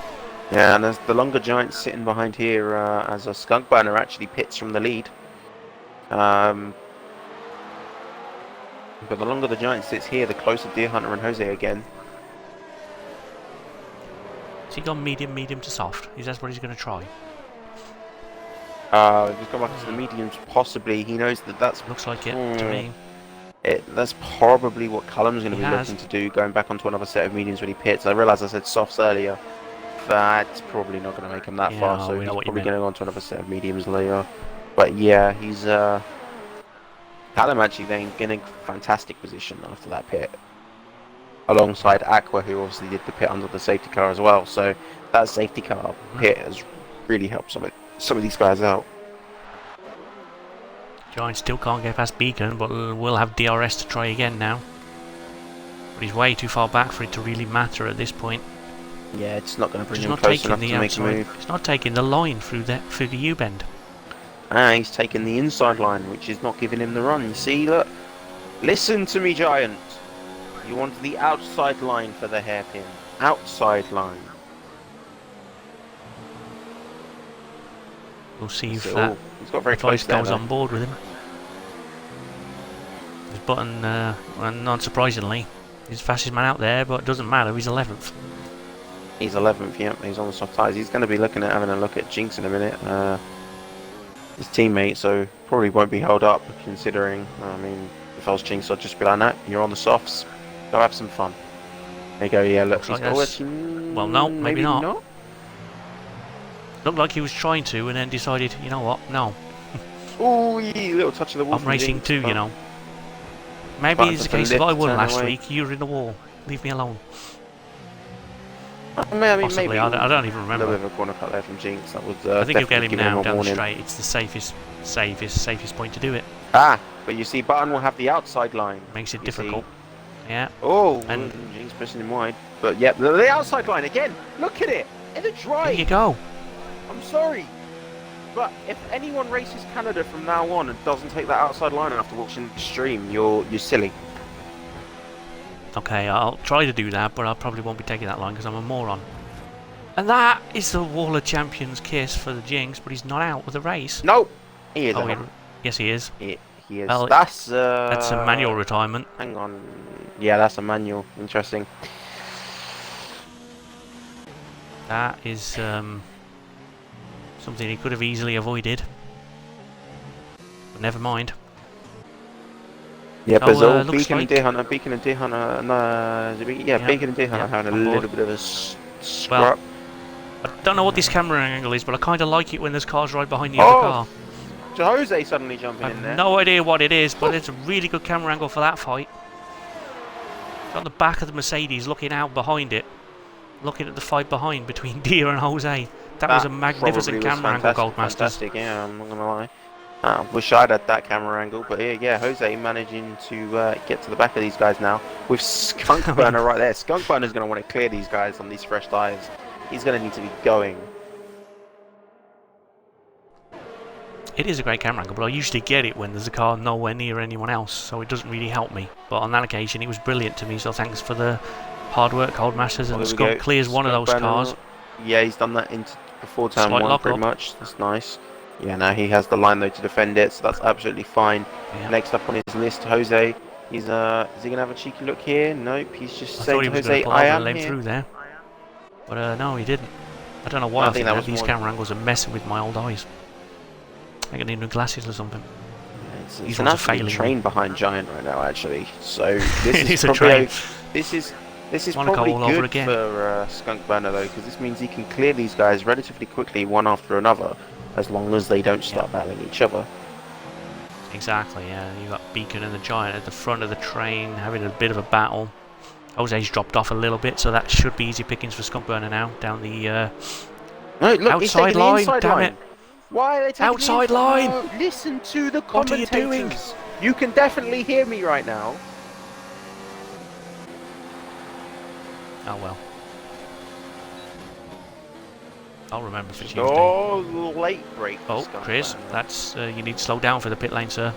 Yeah, and there's the longer Giant sitting behind here as a Skunk Burner actually pits from the lead. But the longer the Giant sits here, the closer Deer Hunter and Jose again. Has he gone medium to soft? Is that what he's going to try? He's gone back to the mediums, possibly. He knows that that's... Looks like it, to me. That's probably what Cullum's going to be looking to do, going back onto another set of mediums when he pits. I realise I said softs earlier. That's probably not going to make him that far, so he's probably going to go onto another set of mediums later. But yeah, he's... Callum actually then getting fantastic position after that pit. Alongside Aqua, who obviously did the pit under the safety car as well. So that safety car pit has really helped some of these guys out. Giant still can't get past Beacon, but we'll have DRS to try again now. But he's way too far back for it to really matter at this point. Yeah, it's not going to bring him close enough to make a move. It's not taking the line through the U-bend. He's taking the inside line, which is not giving him the run. You see, look. Listen to me, Giant. You want the outside line for the hairpin. Outside line. We'll see if that he's got very advice goes on board with him. His Button, not surprisingly, he's the fastest man out there, but it doesn't matter, he's 11th. He's 11th, yeah, he's on the soft tyres. He's going to be looking at having a look at Jinx in a minute. His teammate, so probably won't be held up, considering, I mean, if I was Jinx, I'd just be like, no, you're on the softs. Go have some fun. There you go, yeah, look. Like well, no, maybe not. Looked like he was trying to, and then decided, you know what, no. Ooh, little touch of the wall. I'm racing too, you know. Maybe it's a case of I won last week, you're in the wall. Leave me alone. Possibly, maybe I don't even remember. A little bit of a corner cut there from Jinx. That was, I think he'll get him now down the straight. It's the safest point to do it. Ah, but you see, Button will have the outside line. Makes it difficult. Yeah. Oh, and Jinx pushing him wide. But yeah, the outside line again. Look at it in the drive. There you go. I'm sorry, but if anyone races Canada from now on and doesn't take that outside line after watching the stream, you're silly. Okay, I'll try to do that, but I probably won't be taking that line because I'm a moron. And that is the Wall of Champions kiss for the Jinx, but he's not out with the race. No, he is. Yes, he is. He is. Well, that's a manual retirement. Hang on. Yeah, that's a manual. Interesting. That is something he could have easily avoided. But never mind. Yeah, but Beacon and Deer Hunter, Beacon and Deer Hunter, Beacon and Deer Hunter having a little bit of a scrap. Well, don't know what this camera angle is, but I kind of like it when there's cars right behind the other car. Jose suddenly jumping I in have there. no idea what it is, but it's a really good camera angle for that fight. Got the back of the Mercedes looking out behind it, looking at the fight behind between Dia and Jose. That was a magnificent camera angle, Goldmasters. Fantastic, yeah, I'm not gonna lie. Wish I'd had that camera angle, but yeah, Jose managing to get to the back of these guys now with Skunk Burner right there. Skunk Burner's going to want to clear these guys on these fresh tyres. He's going to need to be going. It is a great camera angle, but I usually get it when there's a car nowhere near anyone else, so it doesn't really help me. But on that occasion, it was brilliant to me, so thanks for the hard work, Coldmasters. And Skunk clears one of those cars. Yeah, he's done that before turn one, pretty much. That's nice. Yeah, now he has the line though to defend it, so that's absolutely fine. Yeah. Next up on his list, Jose. Is he gonna have a cheeky look here? Nope. He's just saying to Jose, "I am here." Through there, but no, he didn't. I don't know why. I think that these camera angles are messing with my old eyes. I think I need new glasses or something. Yeah, it's an absolute train behind Giant right now, actually. So this is probably this is probably good for Skunk Burner though, because this means he can clear these guys relatively quickly, one after another. As long as they don't start battling each other. Exactly, yeah. You got Beacon and the Giant at the front of the train having a bit of a battle. Jose's dropped off a little bit, so that should be easy pickings for Skunk Burner now. Down the no, look, outside line, damn it. Why are they taking outside line? Oh, listen to the commentators. What are you doing? You can definitely hear me right now. Oh well. I'll remember for Tuesday. Oh, late break. Oh, Chris, that's you need to slow down for the pit lane, sir.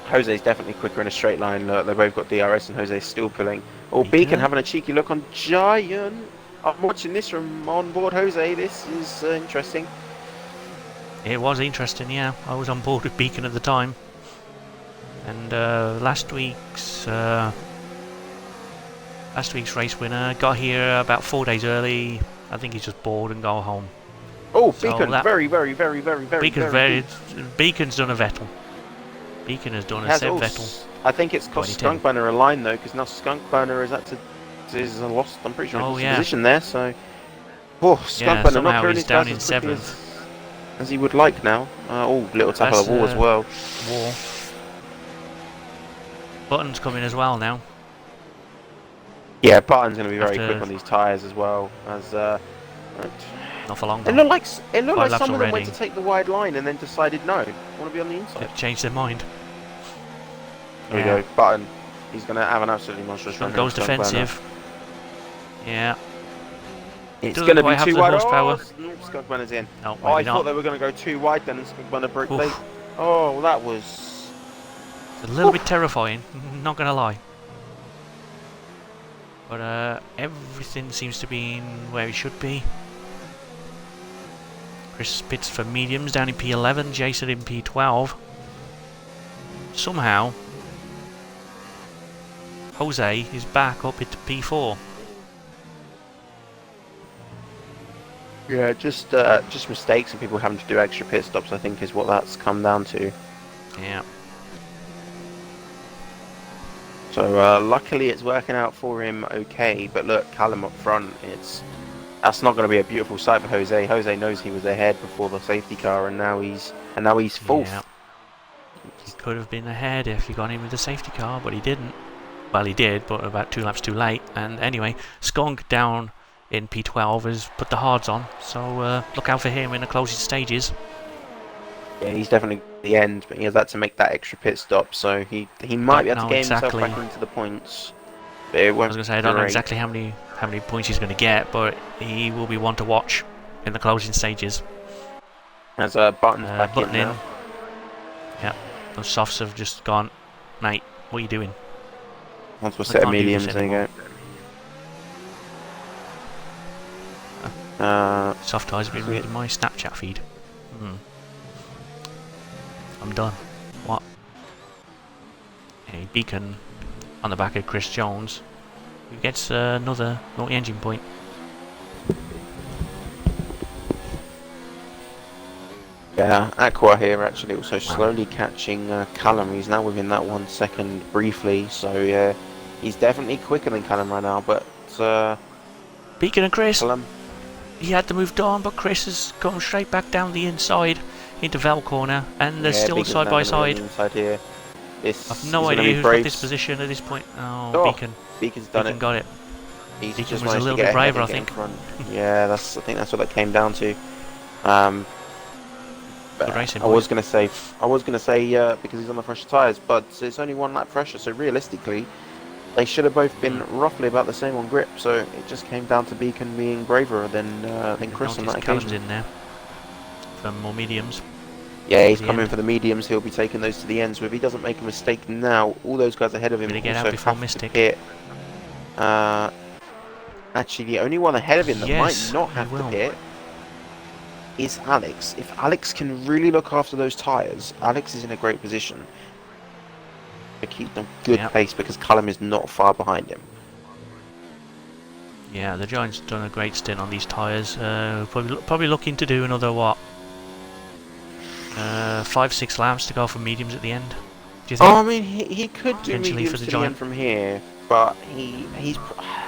Jose's definitely quicker in a straight line. Look, they both got DRS and Jose's still pulling. Oh, Beacon having a cheeky look on Giant. I'm watching this from on board Jose. This is interesting. It was interesting, yeah. I was on board with Beacon at the time. And last week's race winner got here about 4 days early. I think he's just bored and go home. Oh, Beacon, very Beacon's done a Vettel. Beacon has done a Seb Vettel. I think it's cost Skunk Burner a line though, because now Skunk Burner is lost. I'm pretty sure his position there. So, Skunk Burner not clearing his down in 7th as he would like now. Little tap of the wall as well. Button's coming as well now. Yeah, Button's going to be very quick on these tyres as well. As not for long. It looked like some of them went to take the wide line and then decided no, I want to be on the inside. They've changed their mind. There we go, Button. He's going to have an absolutely monstrous run. Goes defensive. Yeah. It's going to be too wide. Horsepower. Skunk Burner's in. No, I thought they were going to go too wide then, and Skunk Burner broke late. Oh, that was a little bit terrifying. Not going to lie. But everything seems to be in where it should be. Chris pits for mediums down in P11, Jason in P12. Somehow, Jose is back up into P4. Yeah, just mistakes and people having to do extra pit stops, I think, is what that's come down to. Yeah. So luckily it's working out for him okay, but look, Callum up front, that's not going to be a beautiful sight for Jose. Jose knows he was ahead before the safety car, and now he's fourth. Yeah. He could have been ahead if he got in with the safety car, but he didn't. Well, he did, but about 2 laps too late. And anyway, Skunk down in P12 has put the hards on, so look out for him in the closing stages. Yeah, he's definitely at the end, but he has had to make that extra pit stop, so he might be able to get himself back into the points. But it won't. I was going to say, I don't know exactly how many points he's going to get, but he will be one to watch in the closing stages. As Button's back in now. Yeah, those softs have just gone, mate, what are you doing? Once we'll set of mediums, there you go. Soft eyes have been reading my Snapchat feed. I'm done. What? A Beacon on the back of Chris Jones, who gets another naughty engine point. Yeah, Aqua here actually also slowly catching Callum. He's now within that 1 second briefly, so yeah, he's definitely quicker than Callum right now, but Beacon and Chris. Callum. He had to move down, but Chris is going straight back down the inside into Val corner, and they're still Beacon's side now by gonna be on side. the inside here. I've no He's gonna idea be who's got Braves. this position at this point. Oh, Oh, Beacon. Beacon's done Beacon it. got it. He's Beacon just was a managed little to get bit braver, I ahead and think. get in front. Yeah, I think that's what that came down to. But Good racing, I was gonna say because he's on the fresher tyres, but it's only 1 lap fresher, so realistically, they should have both been roughly about the same on grip. So it just came down to Beacon being braver than Chris on that Callum's occasion. in there for more mediums. Yeah, he's the coming end. for the mediums. He'll be taking those to the end. So if he doesn't make a mistake now, all those guys ahead of him Gonna get also out before have Mystic. to pit. Actually, the only one ahead of him that Yes, might not he have to will. pit is Alex. If Alex can really look after those tyres, Alex is in a great position to keep them good pace because Callum is not far behind him. Yeah, the Giant's done a great stint on these tyres. Probably looking to do another, what, 5-6 laps to go for mediums at the end. Do you think? Oh, I mean, he could do Potentially mediums for the to the Giant. end from here, but he's.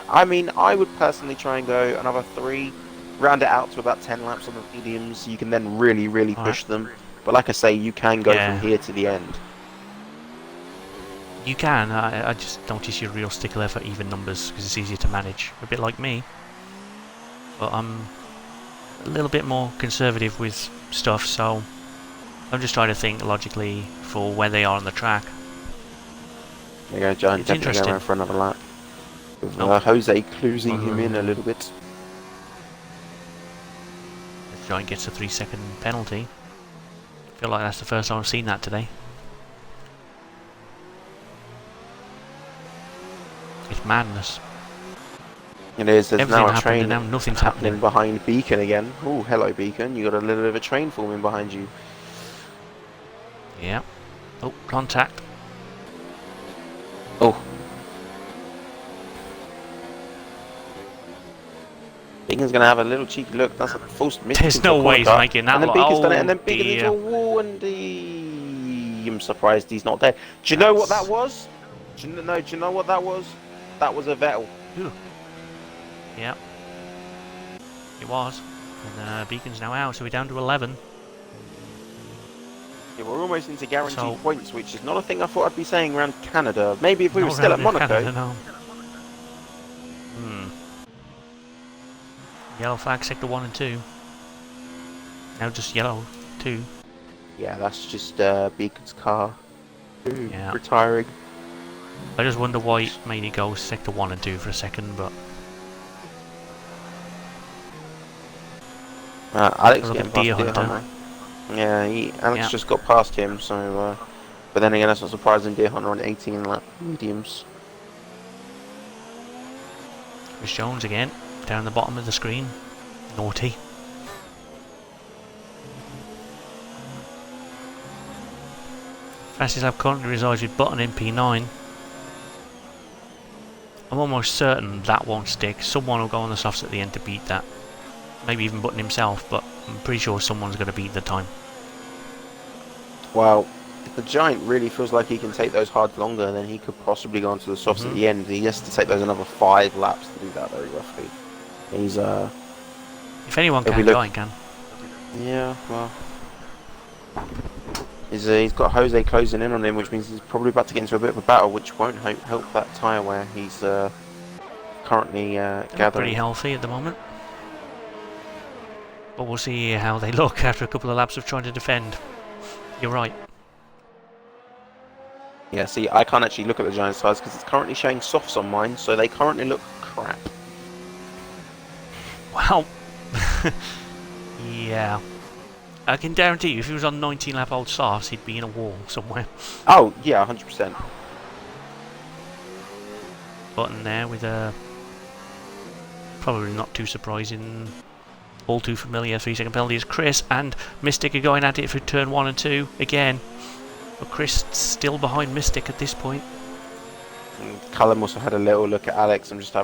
I mean, I would personally try and go another 3, round it out to about 10 laps on the mediums. You can then really push them. But like I say, you can go from here to the end. You can. I just notice you're a real stickler for even numbers because it's easier to manage. A bit like me. But I'm a little bit more conservative with stuff, so I'm just trying to think logically for where they are on the track. There you go, Giant. It's Definitely interesting. going for another lap. With Jose closing him in a little bit. The Giant gets a 3-second penalty. I feel like that's the first time I've seen that today. It's madness. It is. There's Everything now a happened train and now nothing's happening behind Beacon again. Oh, hello Beacon. You got a little bit of a train forming behind you. Yeah. Oh, contact. Oh. Beacon's going to have a little cheeky look. That's a false miss. There's no way he's making that. And then Beacon's done it, and then Oh, Beacon's dear. into a wall, and I'm surprised he's not dead. Do you know what that was? Do you know what that was? That was a Vettel. Ooh. Yeah. It was. And Beacon's now out, so we're down to 11. Yeah, we're almost into guaranteed So- points, which is not a thing I thought I'd be saying around Canada. Maybe if we were Not still at around in Monaco. Canada, no. Yellow flag, sector 1 and 2. Now just yellow 2. Yeah, that's just Beacon's car. Yeah. Retiring. I just wonder why it made it go sector 1 and 2 for a second, but Alex Look getting at past Deer Deer Hunter. Hunter. Yeah, Alex Yeah. just got past him, so... but then again, that's not surprising. Deer Hunter on 18 lap mediums. Chris Jones again, down the bottom of the screen. Naughty. Fastest lap currently resides with Button in P9. I'm almost certain that won't stick. Someone will go on the softs at the end to beat that. Maybe even Button himself, but I'm pretty sure someone's going to beat the time. Well, if the Giant really feels like he can take those hards longer, then he could possibly go onto the softs at the end. He has to take those another 5 laps to do that very roughly. He's If anyone If we can, look- Giant can. yeah, well, he's got Jose closing in on him, which means he's probably about to get into a bit of a battle, which won't help that tyre where he's currently They look pretty gathering. healthy at the moment. But we'll see how they look after a couple of laps of trying to defend. You're right. Yeah, see, I can't actually look at the Giants tyres because it's currently showing softs on mine, so they currently look crap. Wow. Yeah. I can guarantee you, if he was on 19 lap old softs, he'd be in a wall somewhere. Oh, yeah, 100%. Button there with a probably not too surprising, all too familiar 3-second penalty is Chris and Mystic are going at it for turn 1 and 2 again. But Chris still behind Mystic at this point. And Callum also had a little look at Alex. I'm just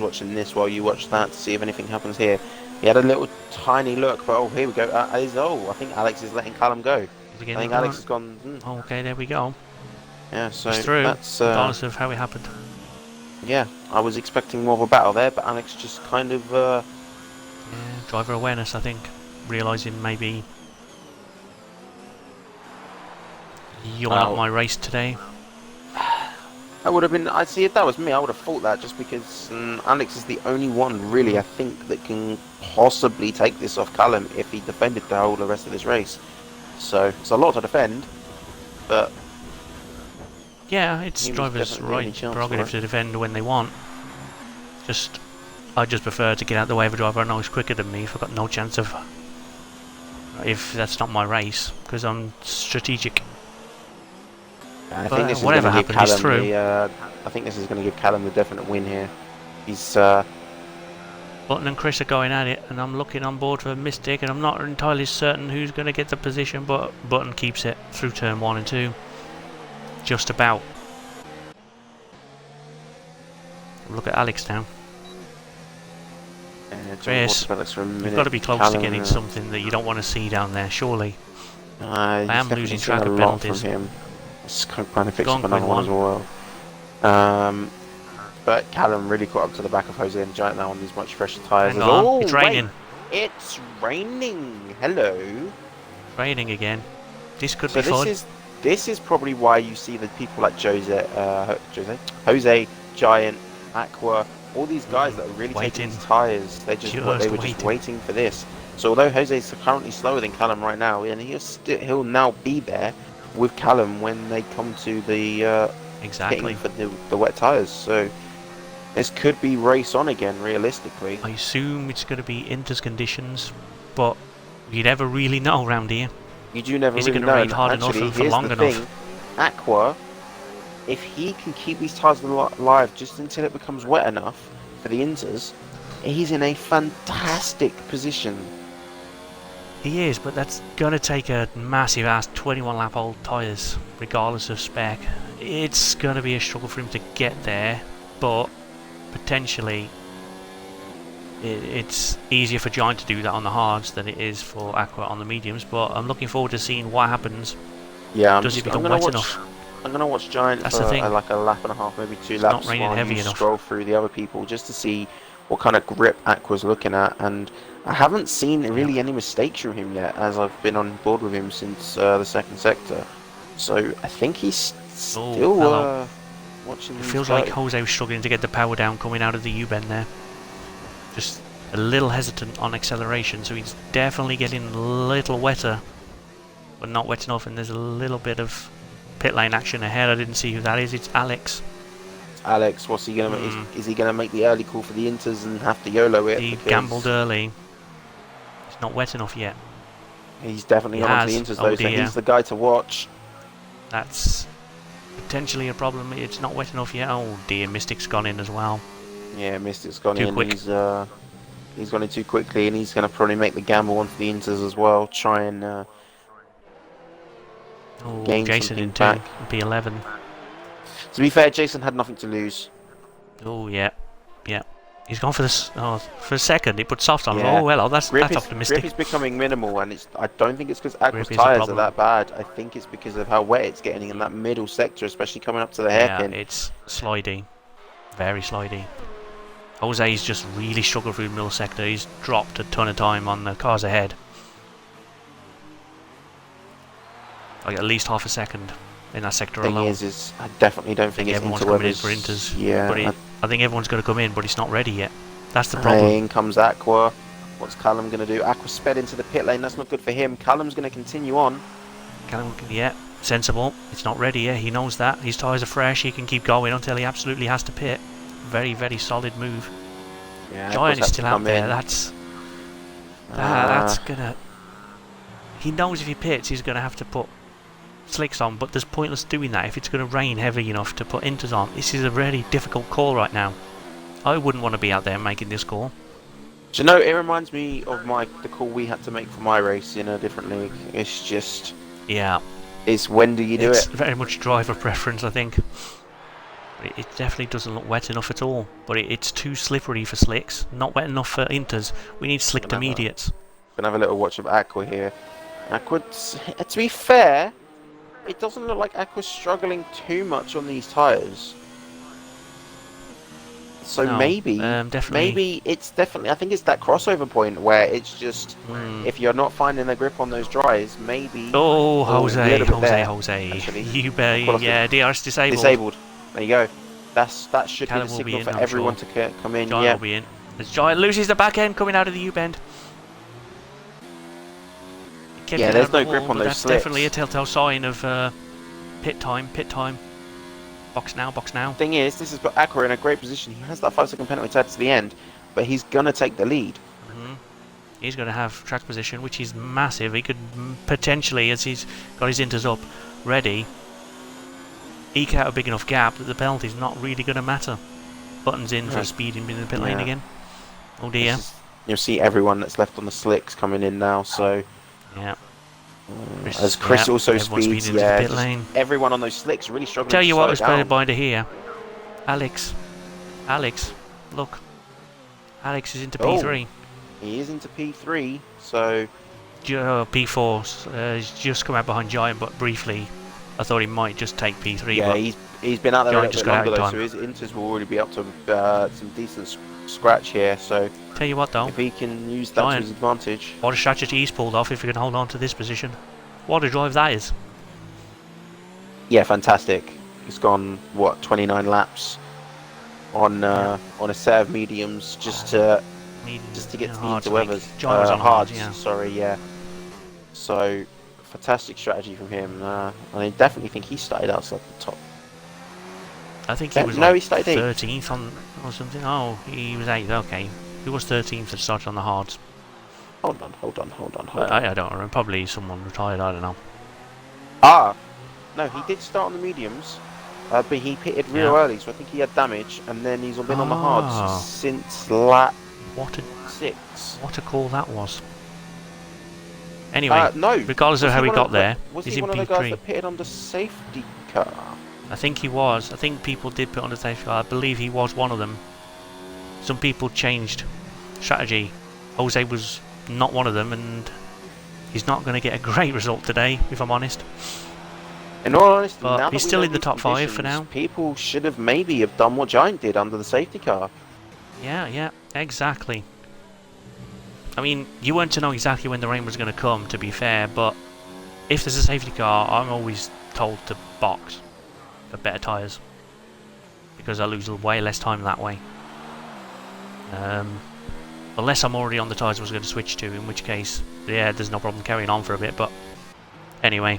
watching this while you watch that to see if anything happens here. He had a little tiny look, but oh, here we go. I think Alex is letting Callum go. I think Alex has gone. Okay, there we go. Yeah, so He's through, that's regardless of how it happened. Yeah, I was expecting more of a battle there, but Alex just kind of Yeah, driver awareness, I think. Realising maybe you're not well, my race today. I would have been. I see if that was me, I would have thought that just because Alex is the only one really I think that can possibly take this off Callum if he defended the rest of this race. So it's a lot to defend, but Yeah, it's he was drivers' definitely the right only chance for prerogative it. to defend when they want. I just prefer to get out the way of a driver I know is quicker than me if I've got no chance of... if that's not my race, because I'm strategic. I think But this is going whatever to give happened, he's Callum through. the. I think this is going to give Callum the definite win here. He's Button and Chris are going at it, and I'm looking on board for a mistake, and I'm not entirely certain who's going to get the position, but Button keeps it through turn 1 and 2. Just about. Look at Alex now. Chris, you've got to be close Callum, to getting something that you don't want to see down there, surely. he's I am definitely losing seen track a of lot from penalties. him. Let's trying to fix Go up on, another Quinn, one as well. But Callum really caught up to the back of Jose and Giant now on these much fresher tyres. Hang on, Oh, it's raining. Wait, it's raining. Hello. Raining again. This could So be fun. this is probably why you see the people like Jose, Giant, Aqua, all these guys that are really taking these tyres. They were just waiting for this. So although Jose's currently slower than Callum right now, and he'll now be there with Callum when they come to the Exactly. hitting for the wet tyres. So this could be race on again, realistically. I assume it's going to be Inter's conditions, but you never really know around here. You do never Is really it know. going to rain hard Actually, enough and for here's long the enough? thing. Aqua, if he can keep these tyres alive just until it becomes wet enough for the Inters, he's in a fantastic position. He is, but that's going to take a massive ass 21 lap old tyres, regardless of spec. It's going to be a struggle for him to get there, but potentially it's easier for Giant to do that on the hards than it is for Aqua on the mediums, but I'm looking forward to seeing what happens. Yeah, Does it become wet enough? I'm going to watch Giant That's for the thing. like a lap and a half, maybe 2 It's laps not raining while heavy you enough. scroll through the other people just to see what kind of grip Aqua's looking at. And I haven't seen really any mistakes from him yet as I've been on board with him since the second sector. So I think he's still watching. It feels like Jose was struggling to get the power down coming out of the U-bend there. Just a little hesitant on acceleration, so he's definitely getting a little wetter, but not wet enough, and there's a little bit of pit lane action ahead. I didn't see who that is. It's Alex. Alex, what's he gonna make? Is he gonna make the early call for the Inters and have to YOLO it? He gambled early. It's not wet enough yet. He's definitely gone on to the Inters though, so he's the guy to watch. That's potentially a problem. It's not wet enough yet. Oh dear, Mystic's gone in as well. Yeah, Mystic's gone too in. Quick. He's gone in too quickly, and he's going to probably make the gamble onto the Inters as well. Try and gain Jason something in back. P11. To be fair, Jason had nothing to lose. Oh yeah, yeah. He's gone for this. Oh, for a second, he put soft on. Yeah. Oh well, that's optimistic. Grip is becoming minimal, and I don't think it's because Aqua's tyres are that bad. I think it's because of how wet it's getting in that middle sector, especially coming up to the hairpin. Yeah, it's slidey, very slidey. Jose's just really struggled through the middle sector. He's dropped a ton of time on the cars ahead. Like at least half a second in that sector alone. Is I definitely don't think everyone's coming in for Inters. Yeah, but I think everyone's going to come in, but it's not ready yet. That's the problem. In comes Aqua. What's Callum going to do? Aqua sped into the pit lane. That's not good for him. Callum's going to continue on. Yeah, sensible. It's not ready yet. He knows that. His tyres are fresh. He can keep going until he absolutely has to pit. Very, very solid move. Yeah, Giant is still out there. That's gonna. He knows if he pits, he's gonna have to put slicks on, but there's pointless doing that if it's going to rain heavy enough to put Inters on. This is a really difficult call right now. I wouldn't want to be out there making this call. Do you know, it reminds me of the call we had to make for my race in a different league. It's just... Yeah. It's when do you do it? It's very much driver preference, I think. It definitely doesn't look wet enough at all, but it's too slippery for slicks. Not wet enough for Inters. We need slicked immediates. Gonna have a little watch of Aqua here. Aqua, to be fair, it doesn't look like Aqua's struggling too much on these tyres. So No, maybe it's definitely. I think it's that crossover point where it's just if you're not finding a grip on those dries, maybe. Oh, a little bit there, Jose. actually. You better, Quality. yeah, DRS disabled. Disabled. There you go. That should Callum be the will be signal in, for I'm everyone sure. to come in. Giant Yeah. will be in. As Giant loses the back end coming out of the U-bend. Yeah, there's no grip on those that's slicks. definitely a telltale sign of pit time. Box now. Thing is, this has put Aqua in a great position. He has that 5-second penalty to add to the end, but he's gonna take the lead. He's going to have track position, which is massive. He could potentially, as he's got his inters up ready, eke out a big enough gap that the penalty's not really going to matter. Buttons in for speeding in the pit lane again. Oh dear. You'll see everyone that's left on the slicks coming in now, so... Yeah. As Chris also speeds, the pit lane. Everyone on those slicks really struggling Tell you to what slow was it down. better binder here. Alex, look. Alex is into P3. He is into P3, so... P4 he's just come out behind Giant, but briefly I thought he might just take P3. Yeah, but he's been out there a little bit longer though, time. so his inters will already be up to some decent scratch here, so... Tell you what though, if he can use that to his advantage... What a strategy he's pulled off if he can hold on to this position. What a drive that is. Yeah, fantastic. He's gone, what, 29 laps on a set of mediums just to get to the interwebers. Hards, sorry, yeah. So, fantastic strategy from him. I definitely think he started outside the top. I think he was he started 13th on or something. Oh, he was 8th, okay. He was 13th that started on the hards. Hold on. I don't remember. Probably someone retired, I don't know. No, he did start on the mediums, but he pitted real early, so I think he had damage, and then he's been on the hards since lap 6. What a call that was. Anyway, no, regardless of how he got there, was he's he in one of the P3. guys that pitted on the safety car? I think he was. I think people did put on the safety car. I believe he was one of them. Some people changed strategy. Jose was not one of them, and he's not going to get a great result today, if I'm honest. In all honesty, but now he's that still in the top 5 for now. People should have maybe done what Giant did under the safety car. Yeah, exactly. I mean, you weren't to know exactly when the rain was going to come, to be fair, but if there's a safety car, I'm always told to box for better tyres, because I lose way less time that way. Unless I'm already on the tyres I was going to switch to, in which case, yeah, there's no problem carrying on for a bit, but anyway.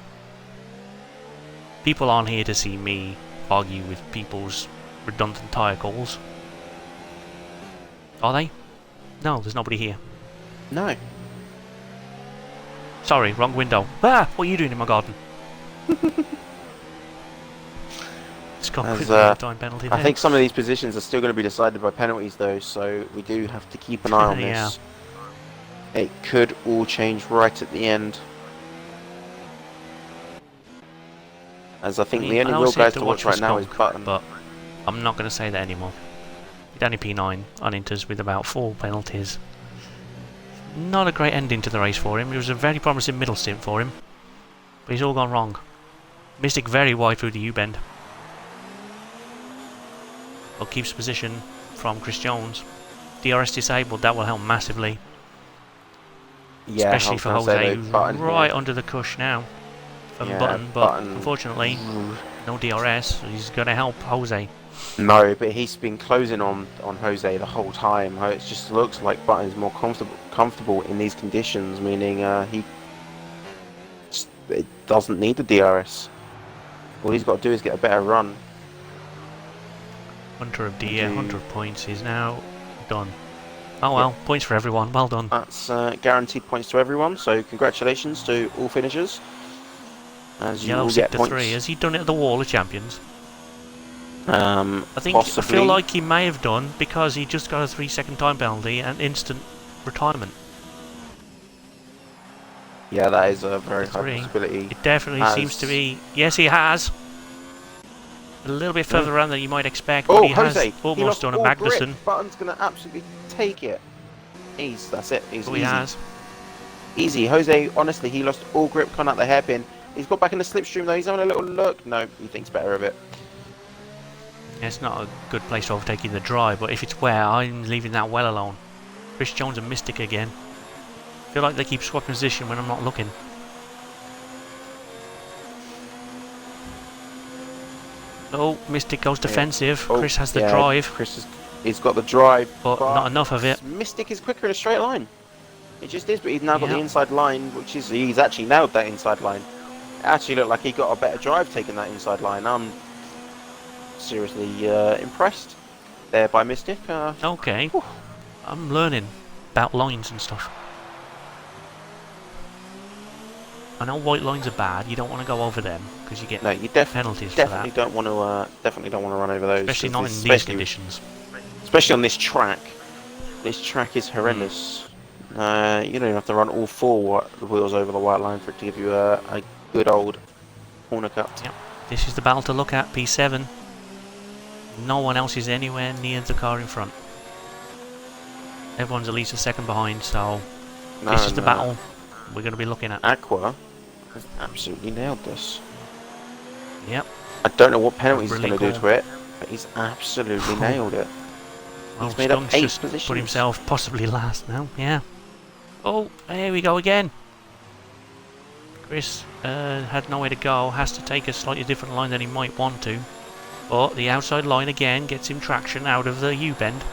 People aren't here to see me argue with people's redundant tyre calls. Are they? No, there's nobody here. No. Sorry, wrong window. Ah, what are you doing in my garden? It's got a time penalty there. I think some of these positions are still going to be decided by penalties though, so we do have to keep an eye on this. It could all change right at the end. As I think the only real guys to watch right now is Button. But I'm not going to say that anymore. He's only P9 on Inters with about 4 penalties. Not a great ending to the race for him. It was a very promising middle stint for him, but he's all gone wrong. Mystic very wide through the U-bend. But keeps position from Chris Jones. DRS disabled, that will help massively. Yeah, especially for Jose, who's right under the cush now from Button, but unfortunately, no DRS, so he's going to help Jose. No, but he's been closing on Jose the whole time. It just looks like Button's more comfortable in these conditions, meaning it doesn't need the DRS. All he's got to do is get a better run. Hunter of the 100 points is now done. Oh well, points for everyone, well done. That's guaranteed points to everyone, so congratulations to all finishers. As you all get points. 3. Has he done it at the Wall of Champions? I feel like he may have done, because he just got a 3-second time penalty and instant retirement. Yeah, that is a very high possibility. It definitely seems to be. Yes, he has. A little bit further around than you might expect, but he has almost done a Magnussen. Button's going to absolutely take it. That's it. He has. Easy. Jose, honestly, he lost all grip coming out the hairpin. He's got back in the slipstream though. He's having a little look. No, he thinks better of it. Yeah, it's not a good place to overtake in the dry, but if it's wet, I'm leaving that well alone. Chris Jones and Mystic again. I feel like they keep swapping position when I'm not looking. Oh, Mystic goes defensive. Oh, Chris has the drive. He's got the drive, but not enough of it. Mystic is quicker in a straight line. It just is, but he's now got the inside line, which is he's actually nailed that inside line. It actually looked like he got a better drive taking that inside line. I'm seriously impressed there by Mystic. Okay, whew. I'm learning about lines and stuff. I know white lines are bad. You don't want to go over them because you get penalties for that. Don't want to definitely don't want to run over those. Especially not in these conditions. Especially on this track. This track is horrendous. You don't even have to run all four wheels over the white line for it to give you a good old corner cut. Yep. This is the battle to look at. P7. No one else is anywhere near the car in front. Everyone's at least a second behind, so this is the battle we're going to be looking at. Aqua has absolutely nailed this. Yep. I don't know what penalties he's really going to do to it, but he's absolutely nailed it. Well, he's made up 8 just positions. Put himself possibly last now. Yeah. Oh, here we go again. Chris had nowhere to go. Has to take a slightly different line than he might want to. But the outside line again gets him traction out of the U-bend.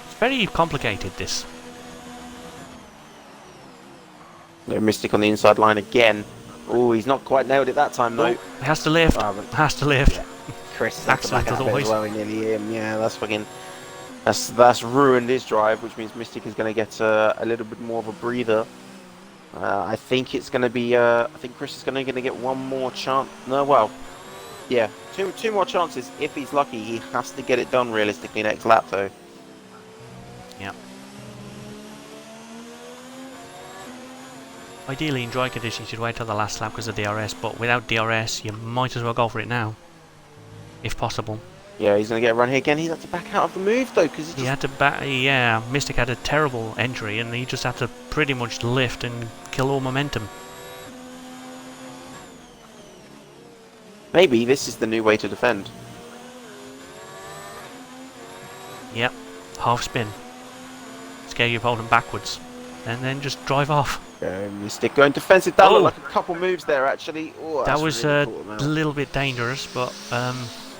It's very complicated, this. No Mystic on the inside line again. Oh, he's not quite nailed it that time though. Oh, has to lift. Has to lift. Yeah. Chris is Excellent otherwise. as well, nearly him. Yeah, that's fucking. That's ruined his drive, which means Mystic is going to get a little bit more of a breather. I think it's going to be. I think Chris is going to get one more chance. No, well, yeah, two more chances if he's lucky. He has to get it done realistically next lap though. Yeah. Ideally, in dry conditions, you'd wait till the last lap because of DRS, but without DRS, you might as well go for it now, if possible. Yeah, he's going to get a run here again. He's had to back out of the move though, because he had to back. Yeah, Mystic had a terrible entry, and he just had to pretty much lift and kill all momentum. Maybe this is the new way to defend. Yep, half spin. Scare your opponent backwards, and then just drive off. Mystic going defensive. That looked like a couple moves there actually. Oh, that was really a little bit dangerous, but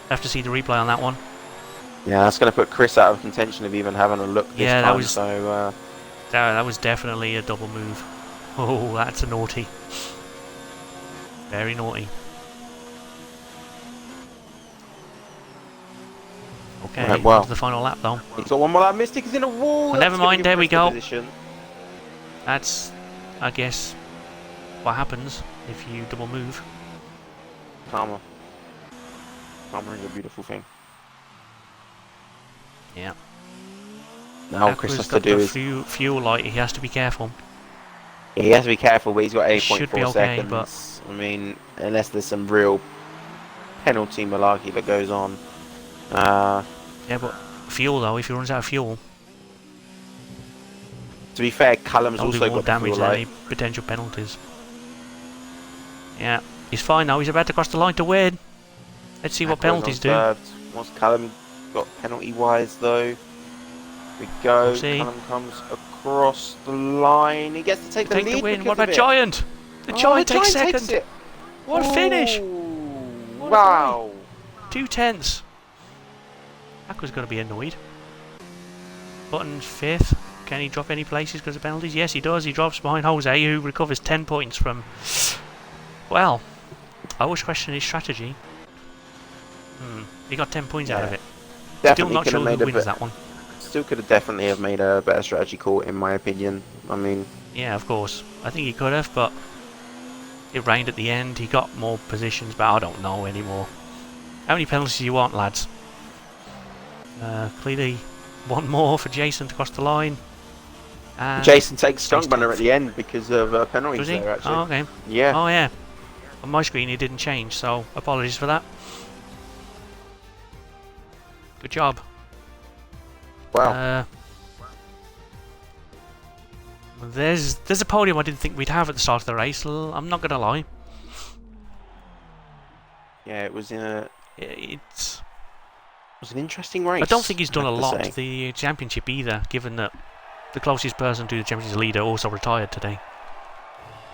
have to see the replay on that one. Yeah, that's going to put Chris out of contention of even having a look this time. That was, so, that was definitely a double move. Oh, that's a naughty. Very naughty. Okay, right, well, to the final lap though. He's got one more lap. Mystic is in a wall. Well, never mind, there we go. Position. That's, I guess, what happens if you double move. Karma. Karma is a beautiful thing. Yeah. Now what Chris has to do is fuel light. He has to be careful. He has to be careful, but he's got 8.4 okay, seconds. But I mean, unless there's some real penalty malarkey that goes on. Yeah, but fuel though. If he runs out of fuel. To be fair, Callum's also got damage than any potential penalties. Yeah, he's fine now. He's about to cross the line to win. Let's see what penalties do. What's Callum got penalty-wise though? Here we go. We'll see. Callum comes across the line. He gets to take the lead. Win. What about Giant? The Giant takes second. What a finish! Wow. 2/10. Aqua's going to be annoyed. Button's 5th. Can he drop any places because of penalties? Yes, he does. He drops behind Jose, who recovers 10 points from... Well, I always question his strategy. He got 10 points out of it. Still not sure who wins that one. Still could have definitely have made a better strategy call, in my opinion. I mean... Yeah, of course. I think he could have, but... It rained at the end. He got more positions, but I don't know anymore. How many penalties do you want, lads? Clearly, one more for Jason to cross the line. And Jason takes Skunk Runner at the end because of penalties there, actually. Oh, okay. Yeah. Oh, yeah. On my screen, it didn't change, so apologies for that. Good job. Wow. There's a podium I didn't think we'd have at the start of the race. I'm not going to lie. Yeah, it was It's. an interesting race. I don't think he's done I a have to lot say. the championship either, given that the closest person to the championship leader also retired today.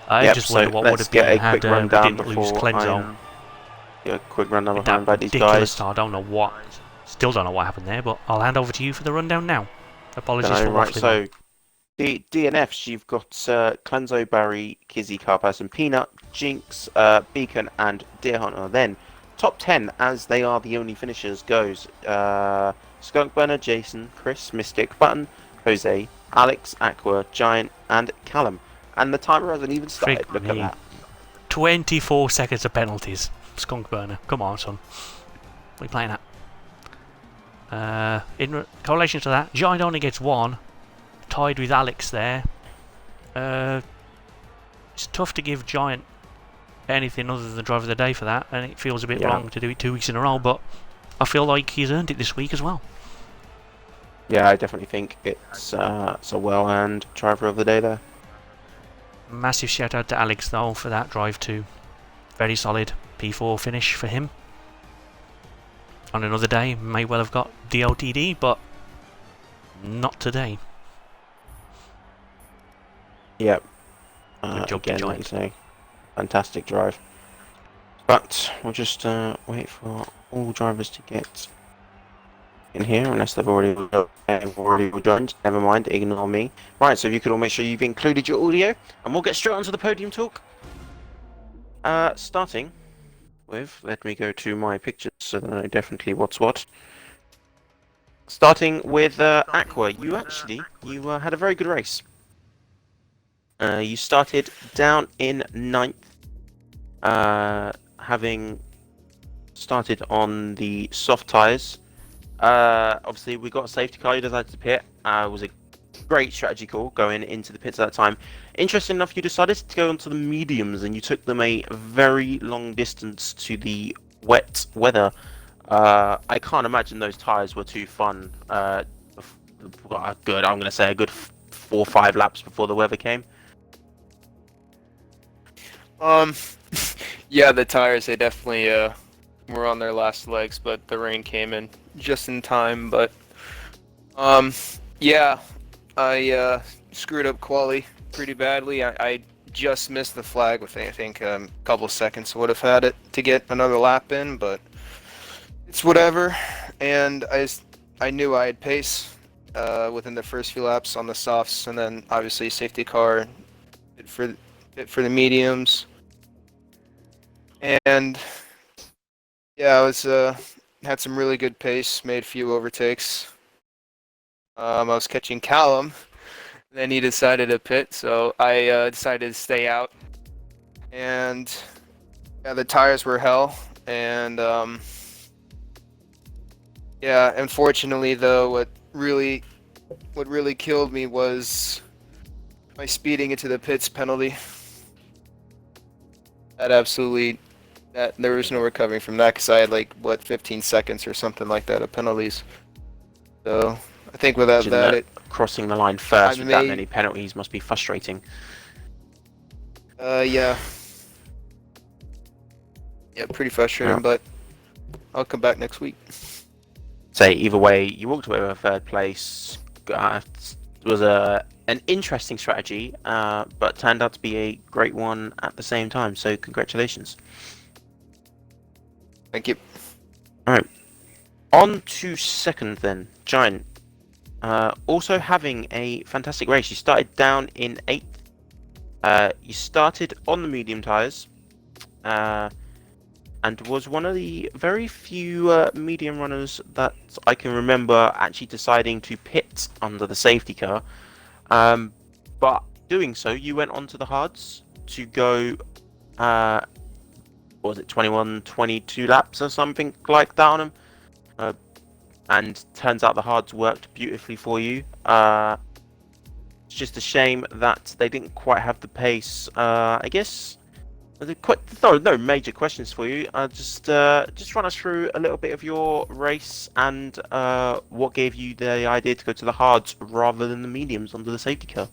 I Yep. just wonder So what would let's have get been a had quick we rundown didn't lose before Clenzo get a quick rundown with behind that by these ridiculous guys. start. I don't know what. Still don't know what happened there, but I'll hand over to you for the rundown now. Apologies for Right. waffling on. So the DNFs, you've got Clenzo, Barry, Kizzy, Carpass, and Peanut, Jinx, Beacon, and Deer Hunter. Then top 10, as they are the only finishers, goes Skunk Burner, Jason, Chris, Mystic, Button, Jose, Alex, Aqua, Giant, and Callum. And the timer hasn't even started. Frick Look at me. that. 24 seconds of penalties. Skunk burner. Come on, son. What are you playing at? In correlation to that, Giant only gets one. Tied with Alex there. It's tough to give Giant anything other than the driver of the day for that, and it feels a bit wrong to do it 2 weeks in a row, but I feel like he's earned it this week as well. Yeah, I definitely think it's a well-earned driver of the day there. Massive shout out to Alex though for that drive too. Very solid P4 finish for him. On another day, may well have got DOTD, but not today. Yep. Good job to Again, like you Giant. say, fantastic drive. But we'll just wait for all drivers to get in here, unless they've already joined. Never mind, ignore me. Right, so if you could all make sure you've included your audio, and we'll get straight onto the podium talk. Starting with, let me go to my pictures so that I know definitely what's what. Starting with Aqua, you had a very good race. You started down in 9th, having started on the soft tyres. Obviously, we got a safety car. You decided to pit. It was a great strategy call going into the pits at that time. Interesting enough, you decided to go onto the mediums, and you took them a very long distance to the wet weather. I can't imagine those tyres were too fun. Good. I'm going to say a good 4 or 5 laps before the weather came. Yeah, the tires, they definitely were on their last legs, but the rain came in just in time. But yeah, I screwed up quali pretty badly. I just missed the flag with, I think, a couple seconds. Would have had it to get another lap in, but it's whatever. And I knew I had pace within the first few laps on the softs, and then obviously safety car for the mediums. And yeah, I was had some really good pace, made a few overtakes. I was catching Callum, and then he decided to pit, so I decided to stay out. And yeah, the tires were hell, and yeah, unfortunately though, what really killed me was my speeding into the pits penalty. That there was no recovering from that because I had 15 seconds or something like that of penalties. So I think without that, crossing the line first with that many penalties must be frustrating. Yeah, pretty frustrating. But I'll come back next week. Say either way, you walked away with a 3rd place. It was an interesting strategy, but turned out to be a great one at the same time. So congratulations. Thank you. All right, on to 2nd then, Giant. Also having a fantastic race. You started down in 8th. You started on the medium tyres, and was one of the very few medium runners that I can remember actually deciding to pit under the safety car. But doing so, you went onto the hards to go, what was it, 21, 22 laps or something like that on them. And turns out the hards worked beautifully for you. It's just a shame that they didn't quite have the pace. I guess no major questions for you. Just run us through a little bit of your race and what gave you the idea to go to the hards rather than the mediums under the safety car.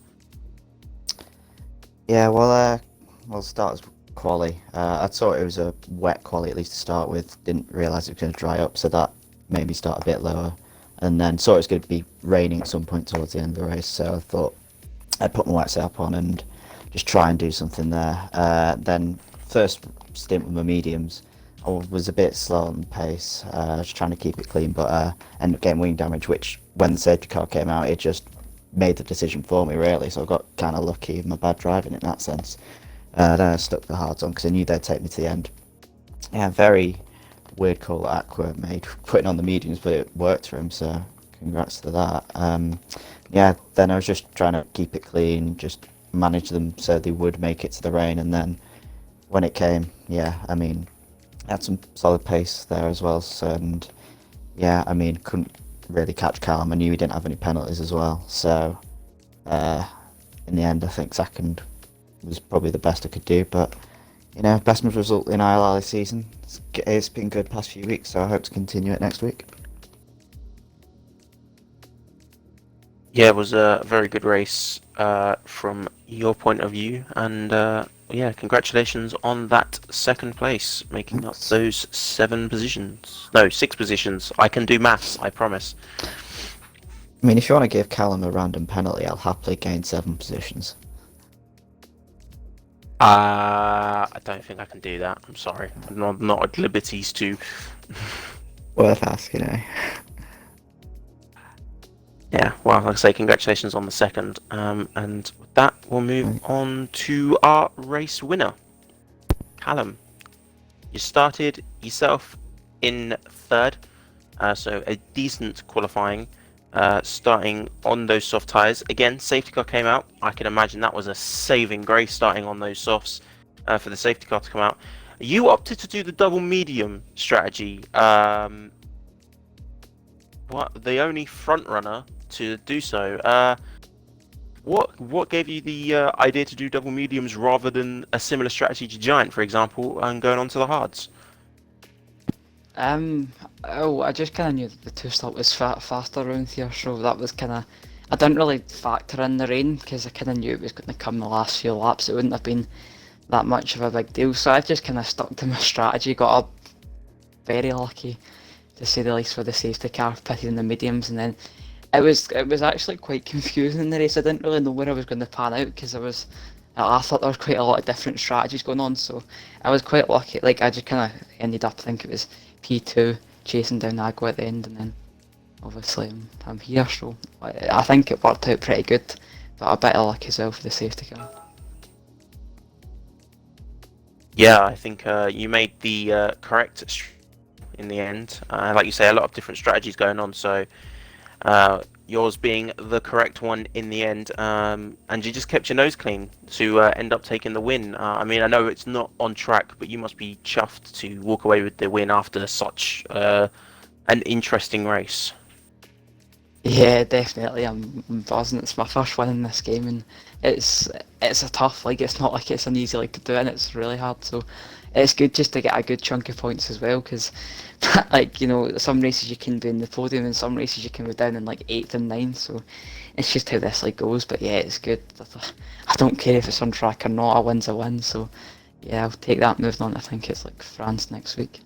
Yeah, well, we'll start as quali. I thought it was a wet quali at least to start with. Didn't realise it was going to dry up, so that made me start a bit lower. And then saw it was going to be raining at some point towards the end of the race, so I thought I'd put my wet setup on and just try and do something there. Then first stint with my mediums, I was a bit slow on the pace, just trying to keep it clean, but ended up getting wing damage, which when the safety car came out, it just made the decision for me really, so I got kind of lucky with my bad driving in that sense. Then I stuck the hards on because I knew they'd take me to the end. Yeah, very weird call that Aqua made putting on the mediums, but it worked for him, so congrats to that. Yeah, then I was just trying to keep it clean, just manage them so they would make it to the rain, and then when it came, yeah, I mean, I had some solid pace there as well, so, and yeah, I mean, couldn't really catch Callum. I knew he didn't have any penalties as well, so in the end I think second was probably the best I could do, but you know, best result in ILR this season. It's been good past few weeks, so I hope to continue it next week. Yeah, it was a very good race from your point of view, and yeah, congratulations on that second place, making up those 7 positions. No, 6 positions. I can do maths, I promise. I mean, if you want to give Callum a random penalty, I'll happily gain 7 positions. I don't think I can do that. I'm sorry. I'm not at liberties to. Worth asking, eh? Yeah, well, like I say, congratulations on the second. And with that, we'll move on to our race winner. Callum, you started yourself in third, so a decent qualifying, starting on those soft tyres. Again, safety car came out. I can imagine that was a saving grace starting on those softs for the safety car to come out. You opted to do the double medium strategy. What, the only front runner to do so. What gave you the idea to do double mediums rather than a similar strategy to Giant, for example, and going on to the hards? Oh, I just kind of knew that the two-stop was faster around here, so that was kind of... I didn't really factor in the rain, because I kind of knew it was going to come the last few laps. It wouldn't have been that much of a big deal, so I just kind of stuck to my strategy, got up very lucky, to say the least, with the safety car, pitting the mediums, and then it was actually quite confusing in the race. I didn't really know where I was going to pan out, because I thought there was quite a lot of different strategies going on, so I was quite lucky. Like, I just kind of ended up, I think it was P2 chasing down Agua at the end, and then obviously I'm here, so I think it worked out pretty good, but a bit of luck as well for the safety car. Yeah, I think you made the correct in the end. Like you say, a lot of different strategies going on, so yours being the correct one in the end, and you just kept your nose clean to end up taking the win. I mean, I know it's not on track, but you must be chuffed to walk away with the win after such an interesting race. Yeah, definitely. I'm buzzing. It's my first win in this game, and it's a tough league. It's not like it's an easy league to do, and it's really hard. So it's good just to get a good chunk of points as well, because like, you know, some races you can be in the podium, and some races you can be down in like 8th and 9th. So it's just how this league goes. But yeah, it's good. I don't care if it's on track or not. A win's a win. So yeah, I'll take that. Moving on, I think it's like France next week.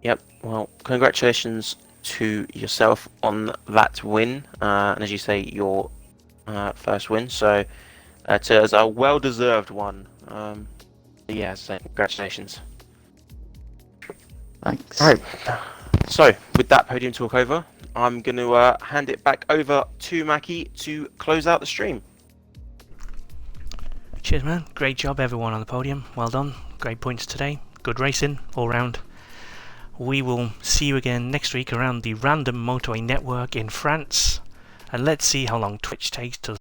Yep, well, congratulations to yourself on that win, and as you say, your first win, so it's a well-deserved one. Yeah, so congratulations. Thanks. Right, so with that podium talk over, I'm going to hand it back over to Mackie to close out the stream. Cheers, man. Great job, everyone on the podium. Well done. Great points today. Good racing all round. We will see you again next week around the Random Motorway Network in France, and let's see how long Twitch takes to